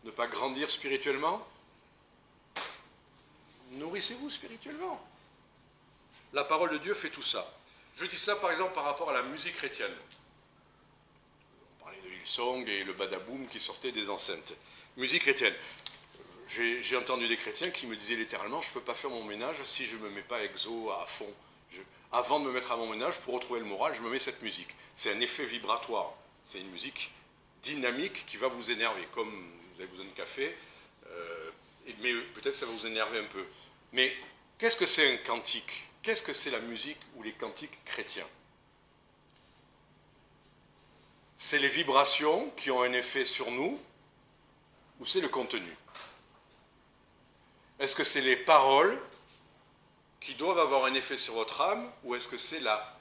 ne pas grandir spirituellement, nourrissez-vous spirituellement. La parole de Dieu fait tout ça. Je dis ça par exemple par rapport à la musique chrétienne. On parlait de Hillsong et le badaboum qui sortait des enceintes. Musique chrétienne. J'ai entendu des chrétiens qui me disaient littéralement, je ne peux pas faire mon ménage si je ne me mets pas exo à fond. Avant de me mettre à mon ménage, pour retrouver le moral, je me mets cette musique. C'est un effet vibratoire. C'est une musique dynamique qui va vous énerver. Comme vous avez besoin de café, mais peut-être ça va vous énerver un peu. Mais qu'est-ce que c'est un cantique? Qu'est-ce que c'est la musique ou les cantiques chrétiens? C'est les vibrations qui ont un effet sur nous, ou c'est le contenu? Est-ce que c'est les paroles qui doivent avoir un effet sur votre âme, ou est-ce que c'est la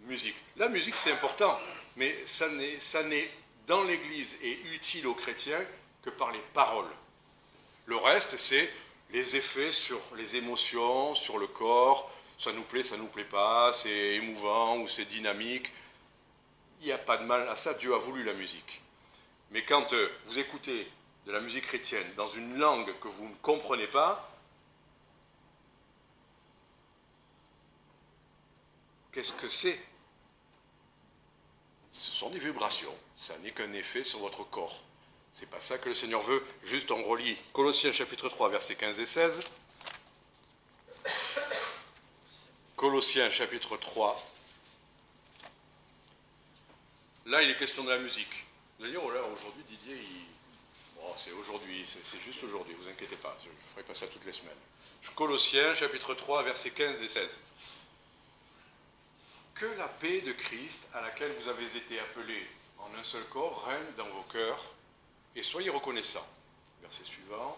musique? La musique, c'est important, mais ça n'est dans l'Église et utile aux chrétiens que par les paroles. Le reste, c'est les effets sur les émotions, sur le corps. Ça nous plaît, ça ne nous plaît pas, c'est émouvant ou c'est dynamique. Il n'y a pas de mal à ça, Dieu a voulu la musique. Mais quand vous écoutez de la musique chrétienne dans une langue que vous ne comprenez pas, qu'est-ce que c'est? Ce sont des vibrations, ça n'est qu'un effet sur votre corps. C'est pas ça que le Seigneur veut. Juste on relit Colossiens chapitre 3, versets 15 et 16. Colossiens chapitre 3. Là, il est question de la musique. Vous allez dire, oh là, aujourd'hui, Didier, c'est aujourd'hui, c'est juste aujourd'hui, ne vous inquiétez pas, je ne ferai pas ça toutes les semaines. Colossiens chapitre 3, versets 15 et 16. Que la paix de Christ, à laquelle vous avez été appelés en un seul corps, règne dans vos cœurs, et soyez reconnaissants. Verset suivant.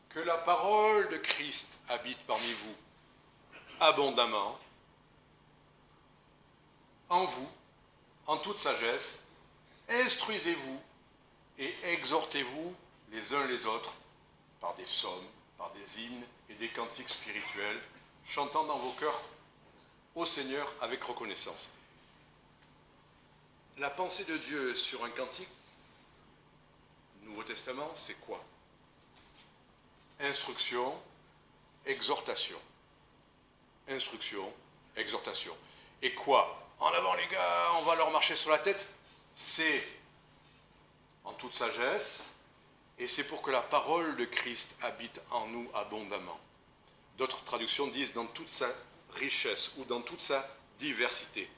Que la parole de Christ habite parmi vous abondamment, en vous, en toute sagesse, instruisez-vous et exhortez-vous les uns les autres par des psaumes, par des hymnes et des cantiques spirituels, chantant dans vos cœurs au Seigneur avec reconnaissance. La pensée de Dieu sur un cantique, Nouveau Testament, c'est quoi? Instruction, exhortation. Instruction, exhortation. Et quoi? En avant les gars, on va leur marcher sur la tête. C'est en toute sagesse, et c'est pour que la parole de Christ habite en nous abondamment. D'autres traductions disent dans toute sa richesse ou dans toute sa diversité.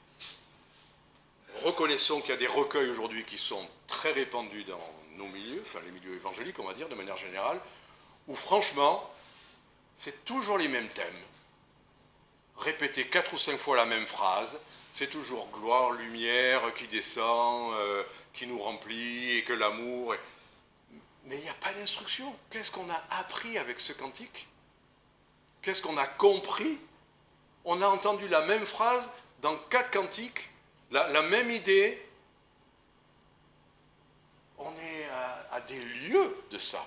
Reconnaissons qu'il y a des recueils aujourd'hui qui sont très répandus dans nos milieux, enfin les milieux évangéliques on va dire de manière générale, où franchement c'est toujours les mêmes thèmes. Répéter 4 ou 5 fois la même phrase, c'est toujours gloire, lumière qui descend, qui nous remplit, et que l'amour... Mais il n'y a pas d'instruction. Qu'est-ce qu'on a appris avec ce cantique? Qu'est-ce qu'on a compris? On a entendu la même phrase dans 4 cantiques, la même idée. On est à des lieues de ça.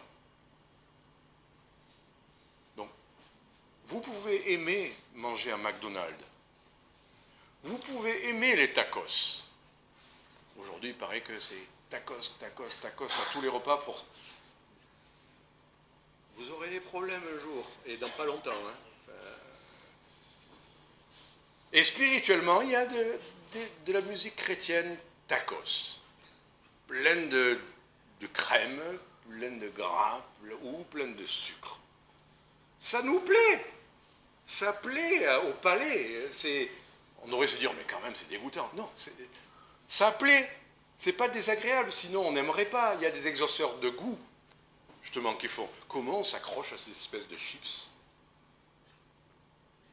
Donc, vous pouvez aimer manger à McDonald's. Vous pouvez aimer les tacos. Aujourd'hui, il paraît que c'est tacos à tous les repas pour... Vous aurez des problèmes un jour, et dans pas longtemps. Hein. Et spirituellement, il y a de la musique chrétienne tacos. Pleine de crème, pleine de gras, ou pleine de sucre. Ça nous plaît. Ça plaît au palais. On aurait se dire, mais quand même, c'est dégoûtant. Non, ça plaît. C'est pas désagréable, sinon on n'aimerait pas. Il y a des exhausteurs de goût, justement, qui font. Comment on s'accroche à ces espèces de chips?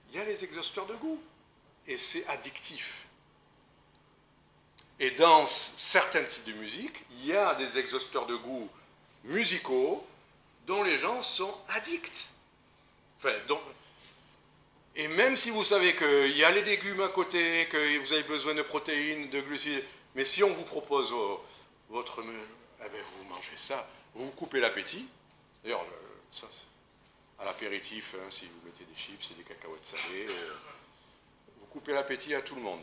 Il y a les exhausteurs de goût. Et c'est addictif. Et dans certains types de musique, il y a des exhausteurs de goût musicaux dont les gens sont addicts. Enfin, et même si vous savez qu'il y a les légumes à côté, que vous avez besoin de protéines, de glucides, mais si on vous propose votre... Eh bien, vous mangez ça, vous vous coupez l'appétit. D'ailleurs, ça, à l'apéritif, hein, si vous mettez des chips et des cacahuètes salées, vous coupez l'appétit à tout le monde.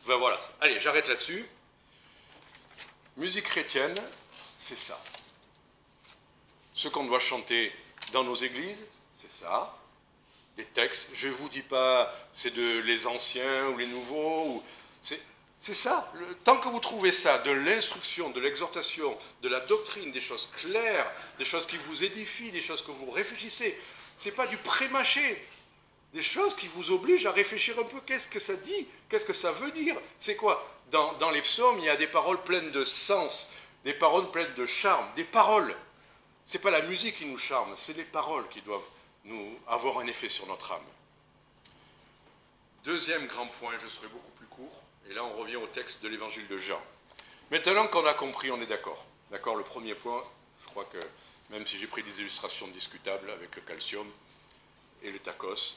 Ben voilà, allez, j'arrête là-dessus. Musique chrétienne, c'est ça. Ce qu'on doit chanter dans nos églises, c'est ça. Des textes, je ne vous dis pas c'est les anciens ou les nouveaux, c'est ça. Tant que vous trouvez ça, de l'instruction, de l'exhortation, de la doctrine, des choses claires, des choses qui vous édifient, des choses que vous réfléchissez, c'est pas du pré-mâché, des choses qui vous obligent à réfléchir un peu, qu'est-ce que ça dit, qu'est-ce que ça veut dire, c'est quoi? Dans les psaumes, il y a des paroles pleines de sens, des paroles pleines de charme, des paroles. C'est pas la musique qui nous charme, c'est les paroles qui doivent nous avoir un effet sur notre âme. Deuxième grand point, je serai beaucoup plus court, et là on revient au texte de l'évangile de Jean. Maintenant qu'on a compris, on est d'accord. D'accord, le premier point, je crois que, même si j'ai pris des illustrations discutables avec le calcium et le tacos,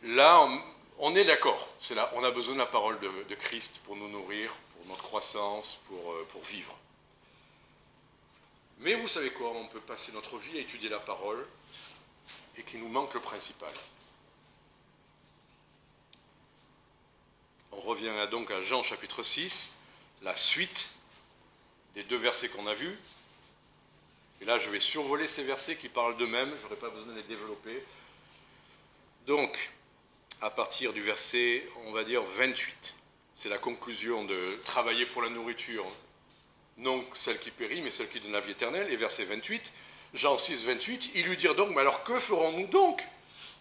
là on est d'accord. C'est là, on a besoin de la parole de Christ pour nous nourrir, pour notre croissance, pour vivre. Mais vous savez quoi, on peut passer notre vie à étudier la parole et qu'il nous manque le principal. On revient donc à Jean chapitre 6, la suite des 2 versets qu'on a vus. Et là, je vais survoler ces versets qui parlent d'eux-mêmes, je n'aurai pas besoin de les développer. Donc, à partir du verset, on va dire 28, c'est la conclusion de travailler pour la nourriture, non celle qui périt, mais celle qui donne la vie éternelle. Et verset 28, Jean 6, 28, ils lui dirent donc, mais alors que ferons-nous donc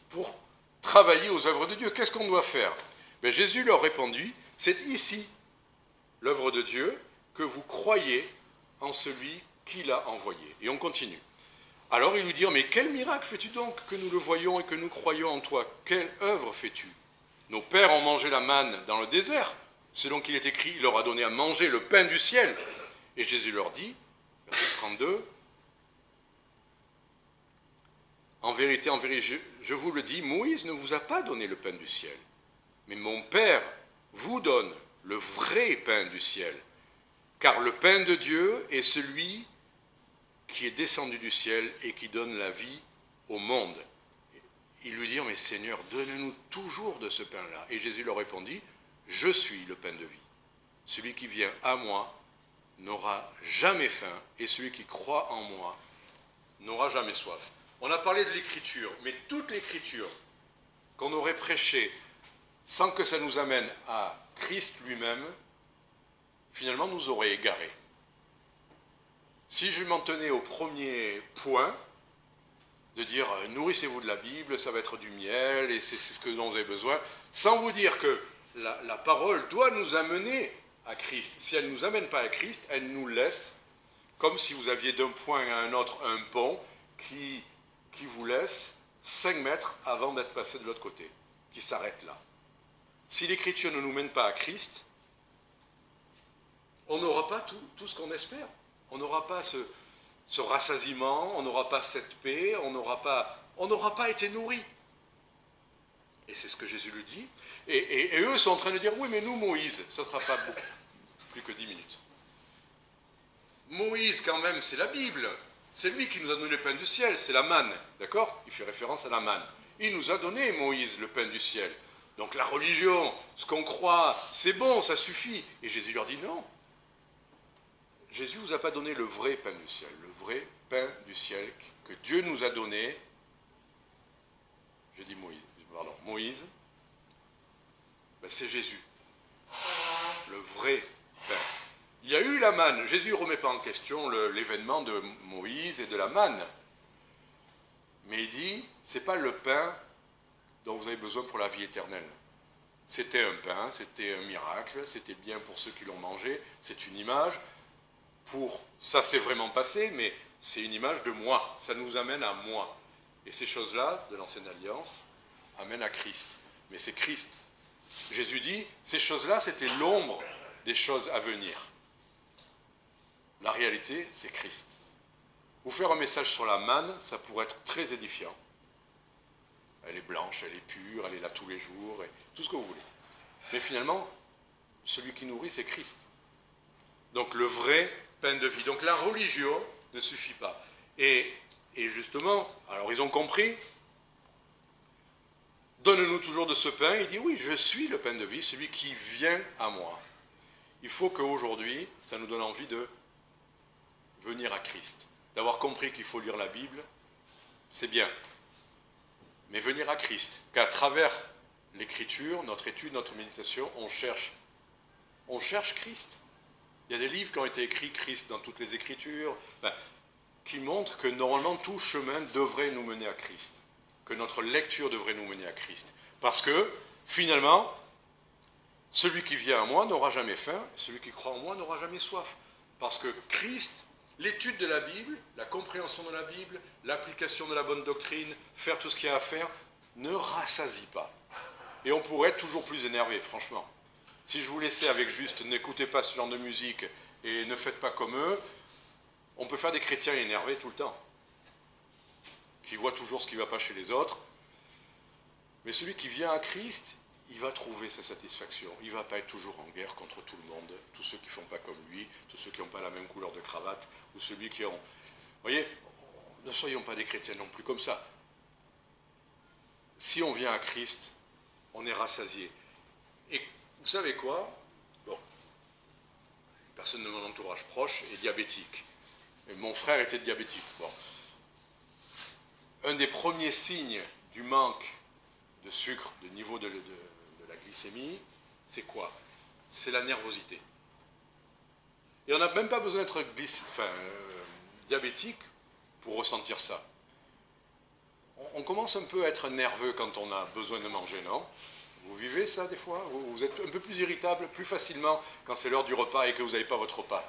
pour travailler aux œuvres de Dieu? Qu'est-ce qu'on doit faire? Mais Jésus leur répondit, c'est ici l'œuvre de Dieu, que vous croyez en celui qui l'a envoyé. Et on continue. Alors ils lui dirent, mais quel miracle fais-tu donc que nous le voyons et que nous croyons en toi? Quelle œuvre fais-tu? Nos pères ont mangé la manne dans le désert. selon qu'il est écrit, il leur a donné à manger le pain du ciel. Et Jésus leur dit, verset 32, en vérité, je vous le dis, Moïse ne vous a pas donné le pain du ciel, mais mon Père vous donne le vrai pain du ciel. Car le pain de Dieu est celui qui est descendu du ciel et qui donne la vie au monde. Ils lui dirent, mais Seigneur, donne-nous toujours de ce pain-là. Et Jésus leur répondit, je suis le pain de vie. Celui qui vient à moi n'aura jamais faim, et celui qui croit en moi n'aura jamais soif. On a parlé de l'écriture, mais toute l'écriture qu'on aurait prêchée sans que ça nous amène à Christ lui-même, finalement nous aurait égarés. Si je m'en tenais au premier point, de dire nourrissez-vous de la Bible, ça va être du miel, et c'est ce dont vous avez besoin, sans vous dire que la parole doit nous amener à Christ. Si elle ne nous amène pas à Christ, elle nous laisse, comme si vous aviez d'un point à un autre un pont qui vous laisse 5 mètres avant d'être passé de l'autre côté, qui s'arrête là. Si l'Écriture ne nous mène pas à Christ, on n'aura pas tout ce qu'on espère. On n'aura pas ce rassasiement, on n'aura pas cette paix, on n'aura pas été nourri. Et c'est ce que Jésus lui dit. Et eux sont en train de dire, oui, mais nous, Moïse, ça ne sera pas beaucoup, plus que 10 minutes. Moïse, quand même, c'est la Bible. C'est lui qui nous a donné le pain du ciel, c'est la manne, d'accord? Il fait référence à la manne. Il nous a donné, Moïse, le pain du ciel. Donc la religion, ce qu'on croit, c'est bon, ça suffit. Et Jésus leur dit non. Jésus ne vous a pas donné le vrai pain du ciel, le vrai pain du ciel que Dieu nous a donné. Je dis Moïse, ben c'est Jésus, le vrai pain. Il y a eu la manne. Jésus ne remet pas en question l'événement de Moïse et de la manne. Mais il dit, ce n'est pas le pain dont vous avez besoin pour la vie éternelle. C'était un pain, c'était un miracle, c'était bien pour ceux qui l'ont mangé, c'est une image. Ça s'est vraiment passé, mais c'est une image de moi. Ça nous amène à moi. Et ces choses-là, de l'ancienne alliance, amènent à Christ. Mais c'est Christ. Jésus dit, ces choses-là, c'était l'ombre des choses à venir. La réalité, c'est Christ. Vous faire un message sur la manne, ça pourrait être très édifiant. Elle est blanche, elle est pure, elle est là tous les jours, et tout ce que vous voulez. Mais finalement, celui qui nourrit, c'est Christ. Donc le vrai pain de vie. Donc la religion ne suffit pas. Et justement, alors ils ont compris, donne-nous toujours de ce pain. Il dit, oui, je suis le pain de vie, celui qui vient à moi. Il faut qu'aujourd'hui, ça nous donne envie de venir à Christ. D'avoir compris qu'il faut lire la Bible, c'est bien. Mais venir à Christ, qu'à travers l'écriture, notre étude, notre méditation, on cherche Christ. Il y a des livres qui ont été écrits, Christ, dans toutes les Écritures, qui montrent que normalement tout chemin devrait nous mener à Christ, que notre lecture devrait nous mener à Christ. Parce que, finalement, celui qui vient à moi n'aura jamais faim, celui qui croit en moi n'aura jamais soif. Parce que Christ, l'étude de la Bible, la compréhension de la Bible, l'application de la bonne doctrine, faire tout ce qu'il y a à faire, ne rassasie pas. Et on pourrait être toujours plus énervé, franchement. Si je vous laissais avec juste « n'écoutez pas ce genre de musique et ne faites pas comme eux », on peut faire des chrétiens énervés tout le temps, qui voient toujours ce qui ne va pas chez les autres. Mais celui qui vient à Christ, il va trouver sa satisfaction. Il ne va pas être toujours en guerre contre tout le monde, tous ceux qui ne font pas comme lui, tous ceux qui n'ont pas la même couleur de cravate, ou celui qui ont... Vous voyez, ne soyons pas des chrétiens non plus comme ça. Si on vient à Christ, on est rassasié. Et vous savez quoi? Bon, une personne de mon entourage proche est diabétique. Et mon frère était diabétique. Bon. Un des premiers signes du manque de sucre, du niveau de la glycémie, c'est quoi? C'est la nervosité. Et on n'a même pas besoin d'être diabétique pour ressentir ça. On commence un peu à être nerveux quand on a besoin de manger, non? Vous vivez ça des fois? Vous êtes un peu plus irritable plus facilement quand c'est l'heure du repas et que vous n'avez pas votre repas.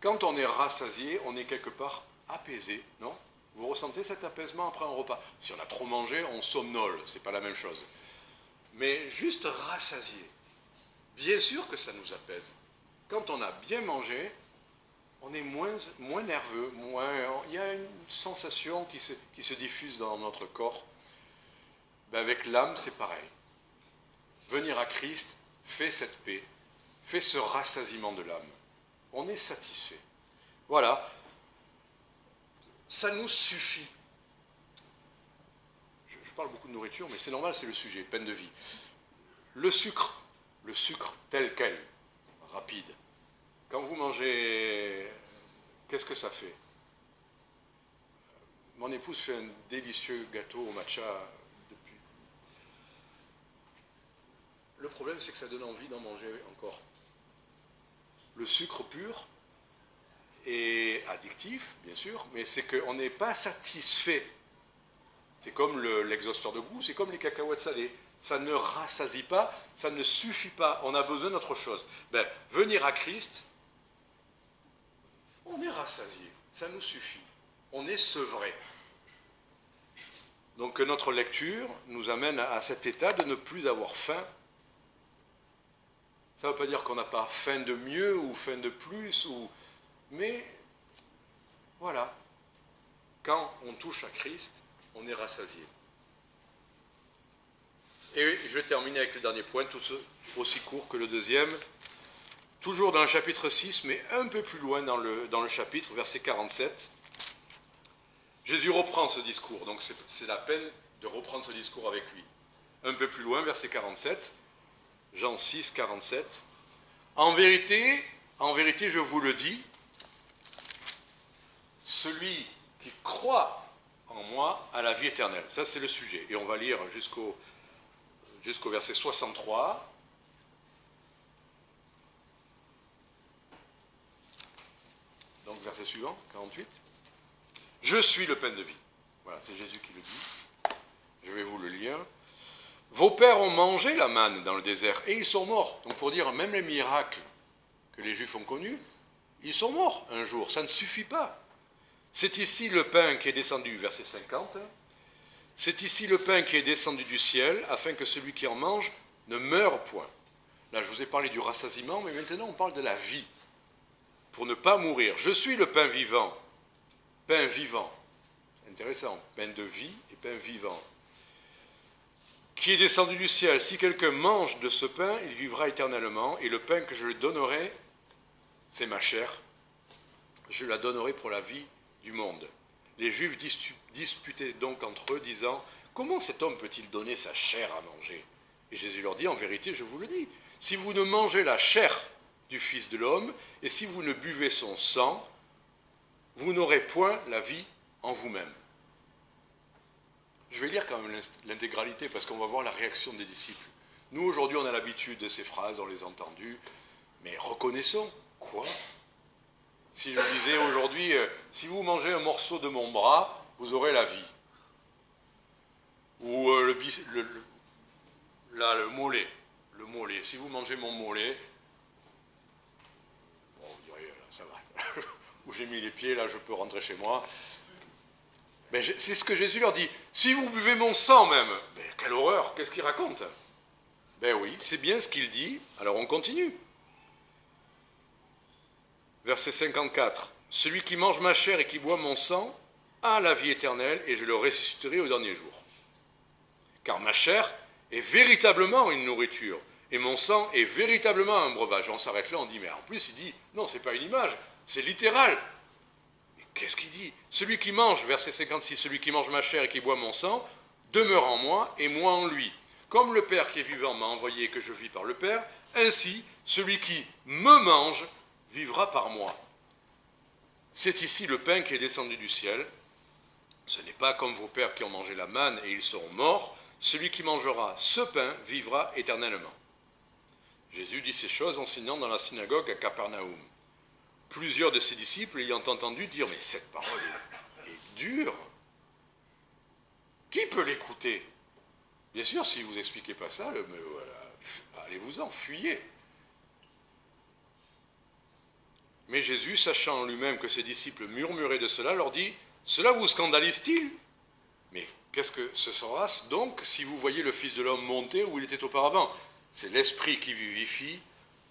Quand on est rassasié, on est quelque part apaisé, non? Vous ressentez cet apaisement après un repas? Si on a trop mangé, on somnole, c'est pas la même chose. Mais juste rassasié. Bien sûr que ça nous apaise. Quand on a bien mangé, on est moins nerveux, il y a une sensation qui se diffuse dans notre corps. Ben avec l'âme, c'est pareil. Venir à Christ fait cette paix, fait ce rassasiement de l'âme. On est satisfait. Voilà. Ça nous suffit. Je parle beaucoup de nourriture, mais c'est normal, c'est le sujet, peine de vie. Le sucre tel quel, rapide. Quand vous mangez, qu'est-ce que ça fait? Mon épouse fait un délicieux gâteau au matcha depuis. Le problème, c'est que ça donne envie d'en manger encore. Le sucre pur est addictif, bien sûr, mais c'est qu'on n'est pas satisfait. C'est comme l'exhausteur de goût, c'est comme les cacahuètes salées. Ça ne rassasie pas, ça ne suffit pas. On a besoin d'autre chose. Ben, venir à Christ, on est rassasié, ça nous suffit. On est sevré. Donc notre lecture nous amène à cet état de ne plus avoir faim. Ça ne veut pas dire qu'on n'a pas faim de mieux ou faim de plus, mais voilà. Quand on touche à Christ, on est rassasié. Et je vais terminer avec le dernier point, tout aussi court que le deuxième. Toujours dans le chapitre 6, mais un peu plus loin dans le chapitre, verset 47. Jésus reprend ce discours, donc c'est la peine de reprendre ce discours avec lui. Un peu plus loin, verset 47, Jean 6, 47. En vérité, je vous le dis, celui qui croit en moi a la vie éternelle. Ça, c'est le sujet. Et on va lire jusqu'au verset 63. Donc, verset suivant, 48. Je suis le pain de vie. Voilà, c'est Jésus qui le dit. Je vais vous le lire. Vos pères ont mangé la manne dans le désert et ils sont morts. Donc, pour dire, même les miracles que les Juifs ont connus, ils sont morts un jour. Ça ne suffit pas. C'est ici le pain qui est descendu, verset 50. C'est ici le pain qui est descendu du ciel, afin que celui qui en mange ne meure point. Là, je vous ai parlé du rassasiement, mais maintenant on parle de la vie, pour ne pas mourir. Je suis le pain vivant. Pain vivant. C'est intéressant. Pain de vie et pain vivant. Qui est descendu du ciel. Si quelqu'un mange de ce pain, il vivra éternellement, et le pain que je lui donnerai, c'est ma chair. Je la donnerai pour la vie du monde. Les Juifs disputaient donc entre eux, disant « Comment cet homme peut-il donner sa chair à manger ?» Et Jésus leur dit « En vérité, je vous le dis, si vous ne mangez la chair du Fils de l'homme, et si vous ne buvez son sang, vous n'aurez point la vie en vous-même. » Je vais lire quand même l'intégralité, parce qu'on va voir la réaction des disciples. Nous, aujourd'hui, on a l'habitude de ces phrases, on les a entendues, mais reconnaissons, quoi ? Si je disais aujourd'hui, si vous mangez un morceau de mon bras, vous aurez la vie. Ou le mollet. Le mollet. Si vous mangez mon mollet, bon, vous direz, ça va. Où j'ai mis les pieds, là, je peux rentrer chez moi. Mais c'est ce que Jésus leur dit. Si vous buvez mon sang même, mais quelle horreur, qu'est-ce qu'il raconte? Ben oui, c'est bien ce qu'il dit. Alors on continue. Verset 54. Celui qui mange ma chair et qui boit mon sang a la vie éternelle, et je le ressusciterai au dernier jour. Car ma chair est véritablement une nourriture, et mon sang est véritablement un breuvage. On s'arrête là, on dit, mais en plus il dit, non, c'est pas une image, c'est littéral. Et qu'est-ce qu'il dit? Celui qui mange, verset 56, celui qui mange ma chair et qui boit mon sang, demeure en moi et moi en lui. Comme le Père qui est vivant m'a envoyé et que je vis par le Père, ainsi celui qui me mange vivra par moi. C'est ici le pain qui est descendu du ciel. Ce n'est pas comme vos pères qui ont mangé la manne et ils seront morts. Celui qui mangera ce pain vivra éternellement. Jésus dit ces choses enseignant dans la synagogue à Capernaum. Plusieurs de ses disciples ayant entendu dire « Mais cette parole est dure. Qui peut l'écouter ?» Bien sûr, si vous n'expliquez pas ça, allez-vous-en, fuyez. Mais Jésus, sachant en lui-même que ses disciples murmuraient de cela, leur dit « Cela vous scandalise-t-il? Mais qu'est-ce que ce sera donc si vous voyez le Fils de l'homme monter où il était auparavant? C'est l'esprit qui vivifie,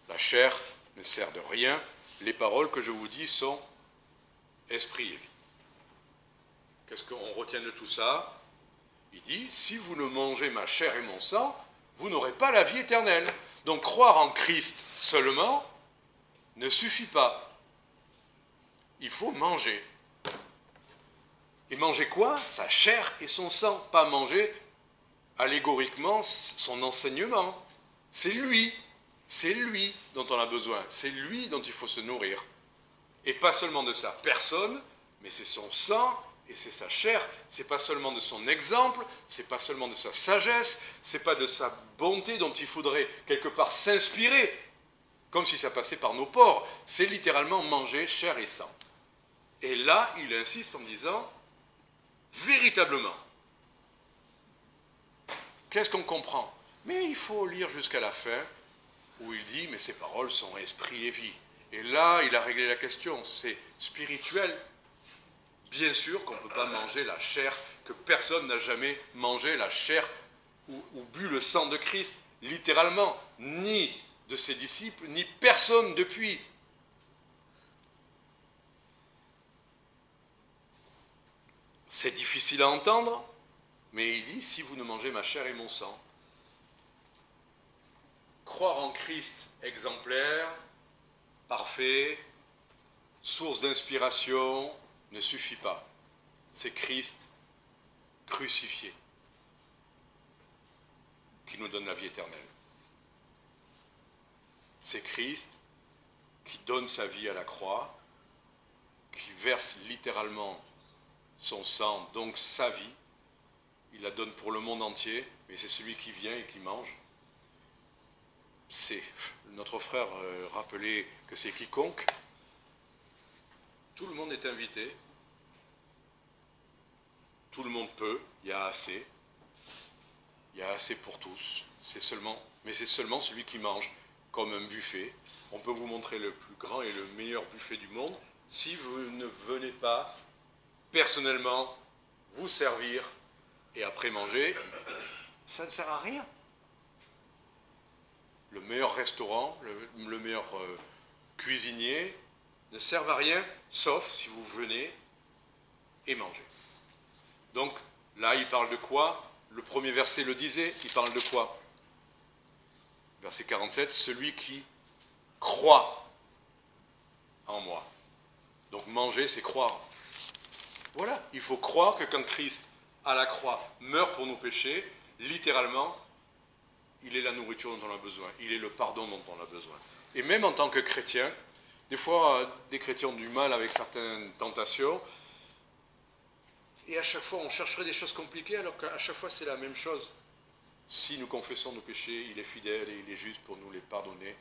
la chair ne sert de rien. Les paroles que je vous dis sont esprit et vie. Qu'est-ce qu'on retient de tout ça? Il dit, si vous ne mangez ma chair et mon sang, vous n'aurez pas la vie éternelle. Donc croire en Christ seulement ne suffit pas. Il faut manger. Et manger quoi? Sa chair et son sang. Pas manger allégoriquement son enseignement. C'est lui dont on a besoin. C'est lui dont il faut se nourrir. Et pas seulement de sa personne, mais c'est son sang et c'est sa chair. C'est pas seulement de son exemple, c'est pas seulement de sa sagesse, c'est pas de sa bonté dont il faudrait quelque part s'inspirer, comme si ça passait par nos pores. C'est littéralement manger chair et sang. Et là, il insiste en disant, véritablement, qu'est-ce qu'on comprend? Mais il faut lire jusqu'à la fin, où il dit, mais ces paroles sont esprit et vie. Et là, il a réglé la question, c'est spirituel. Bien sûr qu'on ne peut pas manger la chair, que personne n'a jamais mangé la chair ou bu le sang de Christ, littéralement, ni de ses disciples, ni personne depuis. C'est difficile à entendre, mais il dit, si vous ne mangez ma chair et mon sang, croire en Christ exemplaire, parfait, source d'inspiration, ne suffit pas. C'est Christ crucifié qui nous donne la vie éternelle. C'est Christ qui donne sa vie à la croix, qui verse littéralement son sang, donc sa vie. Il la donne pour le monde entier, mais c'est celui qui vient et qui mange. Notre frère rappelait que c'est quiconque. Tout le monde est invité. Tout le monde peut. Il y a assez. Il y a assez pour tous. Mais c'est seulement celui qui mange, comme un buffet. On peut vous montrer le plus grand et le meilleur buffet du monde. Si vous ne venez pas personnellement vous servir et après manger, ça ne sert à rien. Le meilleur restaurant, le meilleur cuisinier ne servent à rien, sauf si vous venez et mangez. Donc, là, il parle de quoi? Le premier verset le disait, il parle de quoi? Verset 47, celui qui croit en moi. Donc, manger, c'est croire. Voilà, il faut croire que quand Christ, à la croix, meurt pour nos péchés, littéralement, il est la nourriture dont on a besoin, il est le pardon dont on a besoin. Et même en tant que chrétien, des fois, des chrétiens ont du mal avec certaines tentations, et à chaque fois, on chercherait des choses compliquées, alors qu'à chaque fois, c'est la même chose. Si nous confessons nos péchés, il est fidèle et il est juste pour nous les pardonner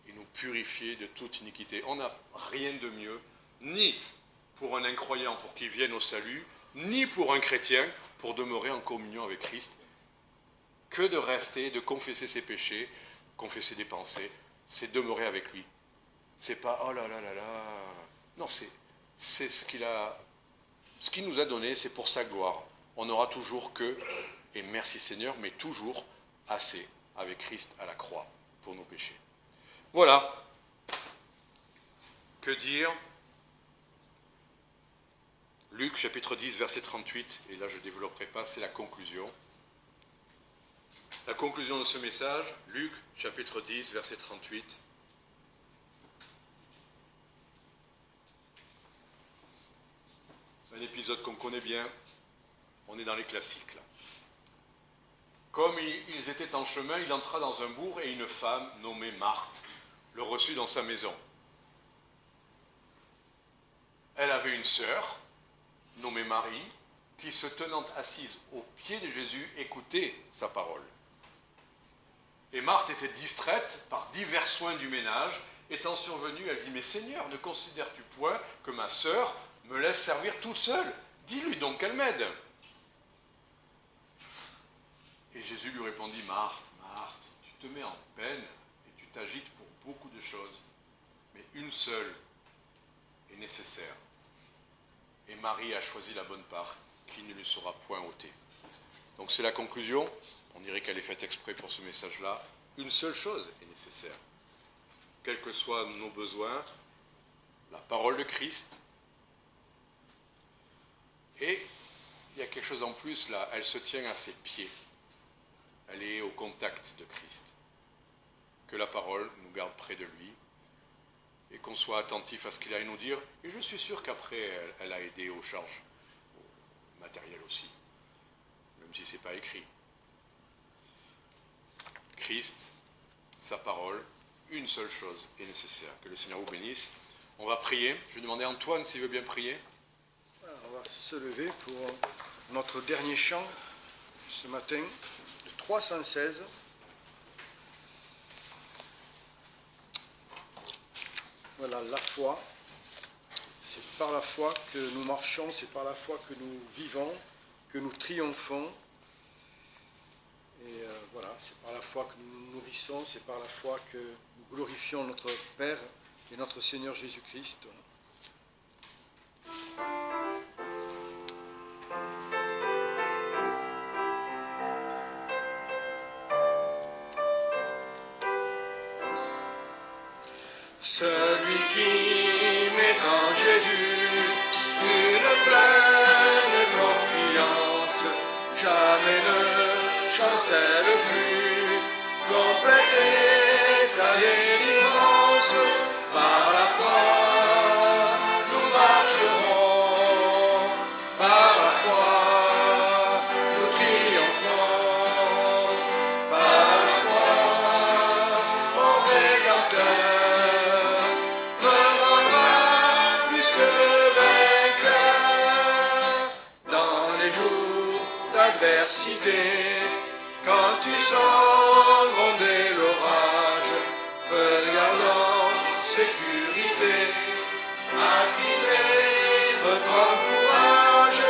et nous purifier de toute iniquité. On n'a rien de mieux, ni pour un incroyant pour qu'il vienne au salut, ni pour un chrétien pour demeurer en communion avec Christ, que de rester, de confesser ses péchés, confesser des pensées, c'est demeurer avec lui. C'est pas oh là là là là. Non, c'est ce qu'il nous a donné, c'est pour sa gloire. On n'aura toujours que, et merci Seigneur, mais toujours assez avec Christ à la croix pour nos péchés. Voilà. Que dire? Luc chapitre 10, verset 38, et là je ne développerai pas, c'est la conclusion. La conclusion de ce message, Luc chapitre 10, verset 38. Un épisode qu'on connaît bien, on est dans les classiques là. Comme ils étaient en chemin, il entra dans un bourg et une femme nommée Marthe le reçut dans sa maison. Elle avait une sœur nommée Marie qui, se tenant assise aux pieds de Jésus, écoutait sa parole. Et Marthe était distraite par divers soins du ménage. Étant survenue, elle dit « Mais Seigneur, ne considères-tu point que ma sœur me laisse servir toute seule? Dis-lui donc qu'elle m'aide. » Et Jésus lui répondit « Marthe, Marthe, tu te mets en peine et tu t'agites pour beaucoup de choses, mais une seule est nécessaire. et Marie a choisi la bonne part, qui ne lui sera point ôtée. Donc c'est la conclusion, on dirait qu'elle est faite exprès pour ce message-là. Une seule chose est nécessaire, quels que soient nos besoins, la parole de Christ. Et il y a quelque chose en plus là, elle se tient à ses pieds, elle est au contact de Christ. Que la parole nous garde près de lui, et qu'on soit attentif à ce qu'il a à nous dire. Et je suis sûr qu'après, elle a aidé aux charges, au matériel aussi, même si ce n'est pas écrit. Christ, sa parole, une seule chose est nécessaire. Que le Seigneur vous bénisse. On va prier. Je vais demander à Antoine s'il veut bien prier. On va se lever pour notre dernier chant ce matin, le 316. Voilà, la foi. C'est par la foi que nous marchons, c'est par la foi que nous vivons, que nous triomphons. Et voilà, c'est par la foi que nous nous nourrissons, c'est par la foi que nous glorifions notre Père et notre Seigneur Jésus-Christ. Celui qui met en Jésus une pleine confiance, jamais ne chancelle plus, compléter sa délivrance. Par la foi, nous marcherons, par la foi, nous triomphons, par la foi, mon Rédempteur me rendra plus que vainqueur. Dans les jours d'adversité, quand tu sens gronder l'orage, regardant sécurité, attristé, reprends courage.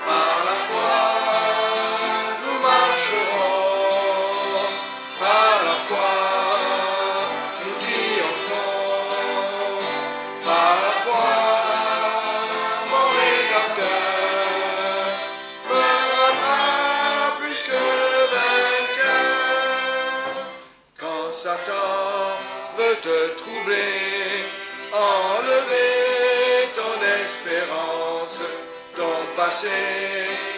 Par la foi, nous marcherons, par la foi, nous triomphons, par la foi, mon Rédempteur me rendra plus que vainqueur. Quand Satan veut te troubler, enlever ton espérance, ton passé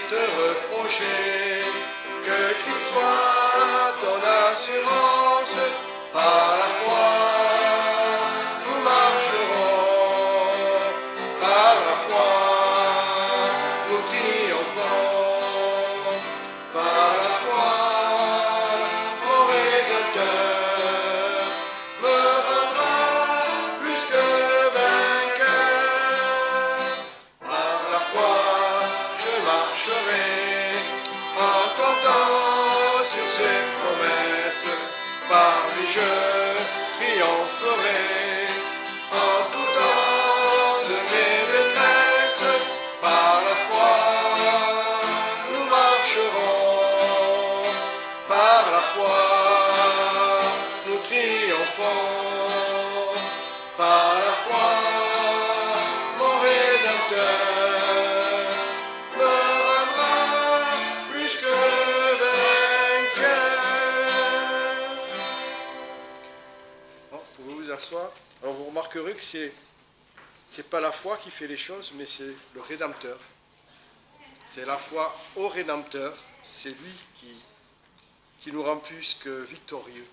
te reprocher, que Christ soit ton assurance. Par la foi, nous marcherons, par la foi, nous triomphons, par la foi, mon Rédempteur me rendra plus que vainqueur. Par la foi, je marcherai en comptant sur ses promesses. Par lui je triompherai en tout temps de mes détresses. Par la foi, nous marcherons, par la foi, nous triomphons, par la foi, mon Rédempteur me rendra plus que vainqueur. Bon, pouvez vous asseoir. Alors vous remarquerez que c'est pas la foi qui fait les choses, mais c'est le Rédempteur. C'est la foi au Rédempteur. C'est lui qui nous rend plus que victorieux.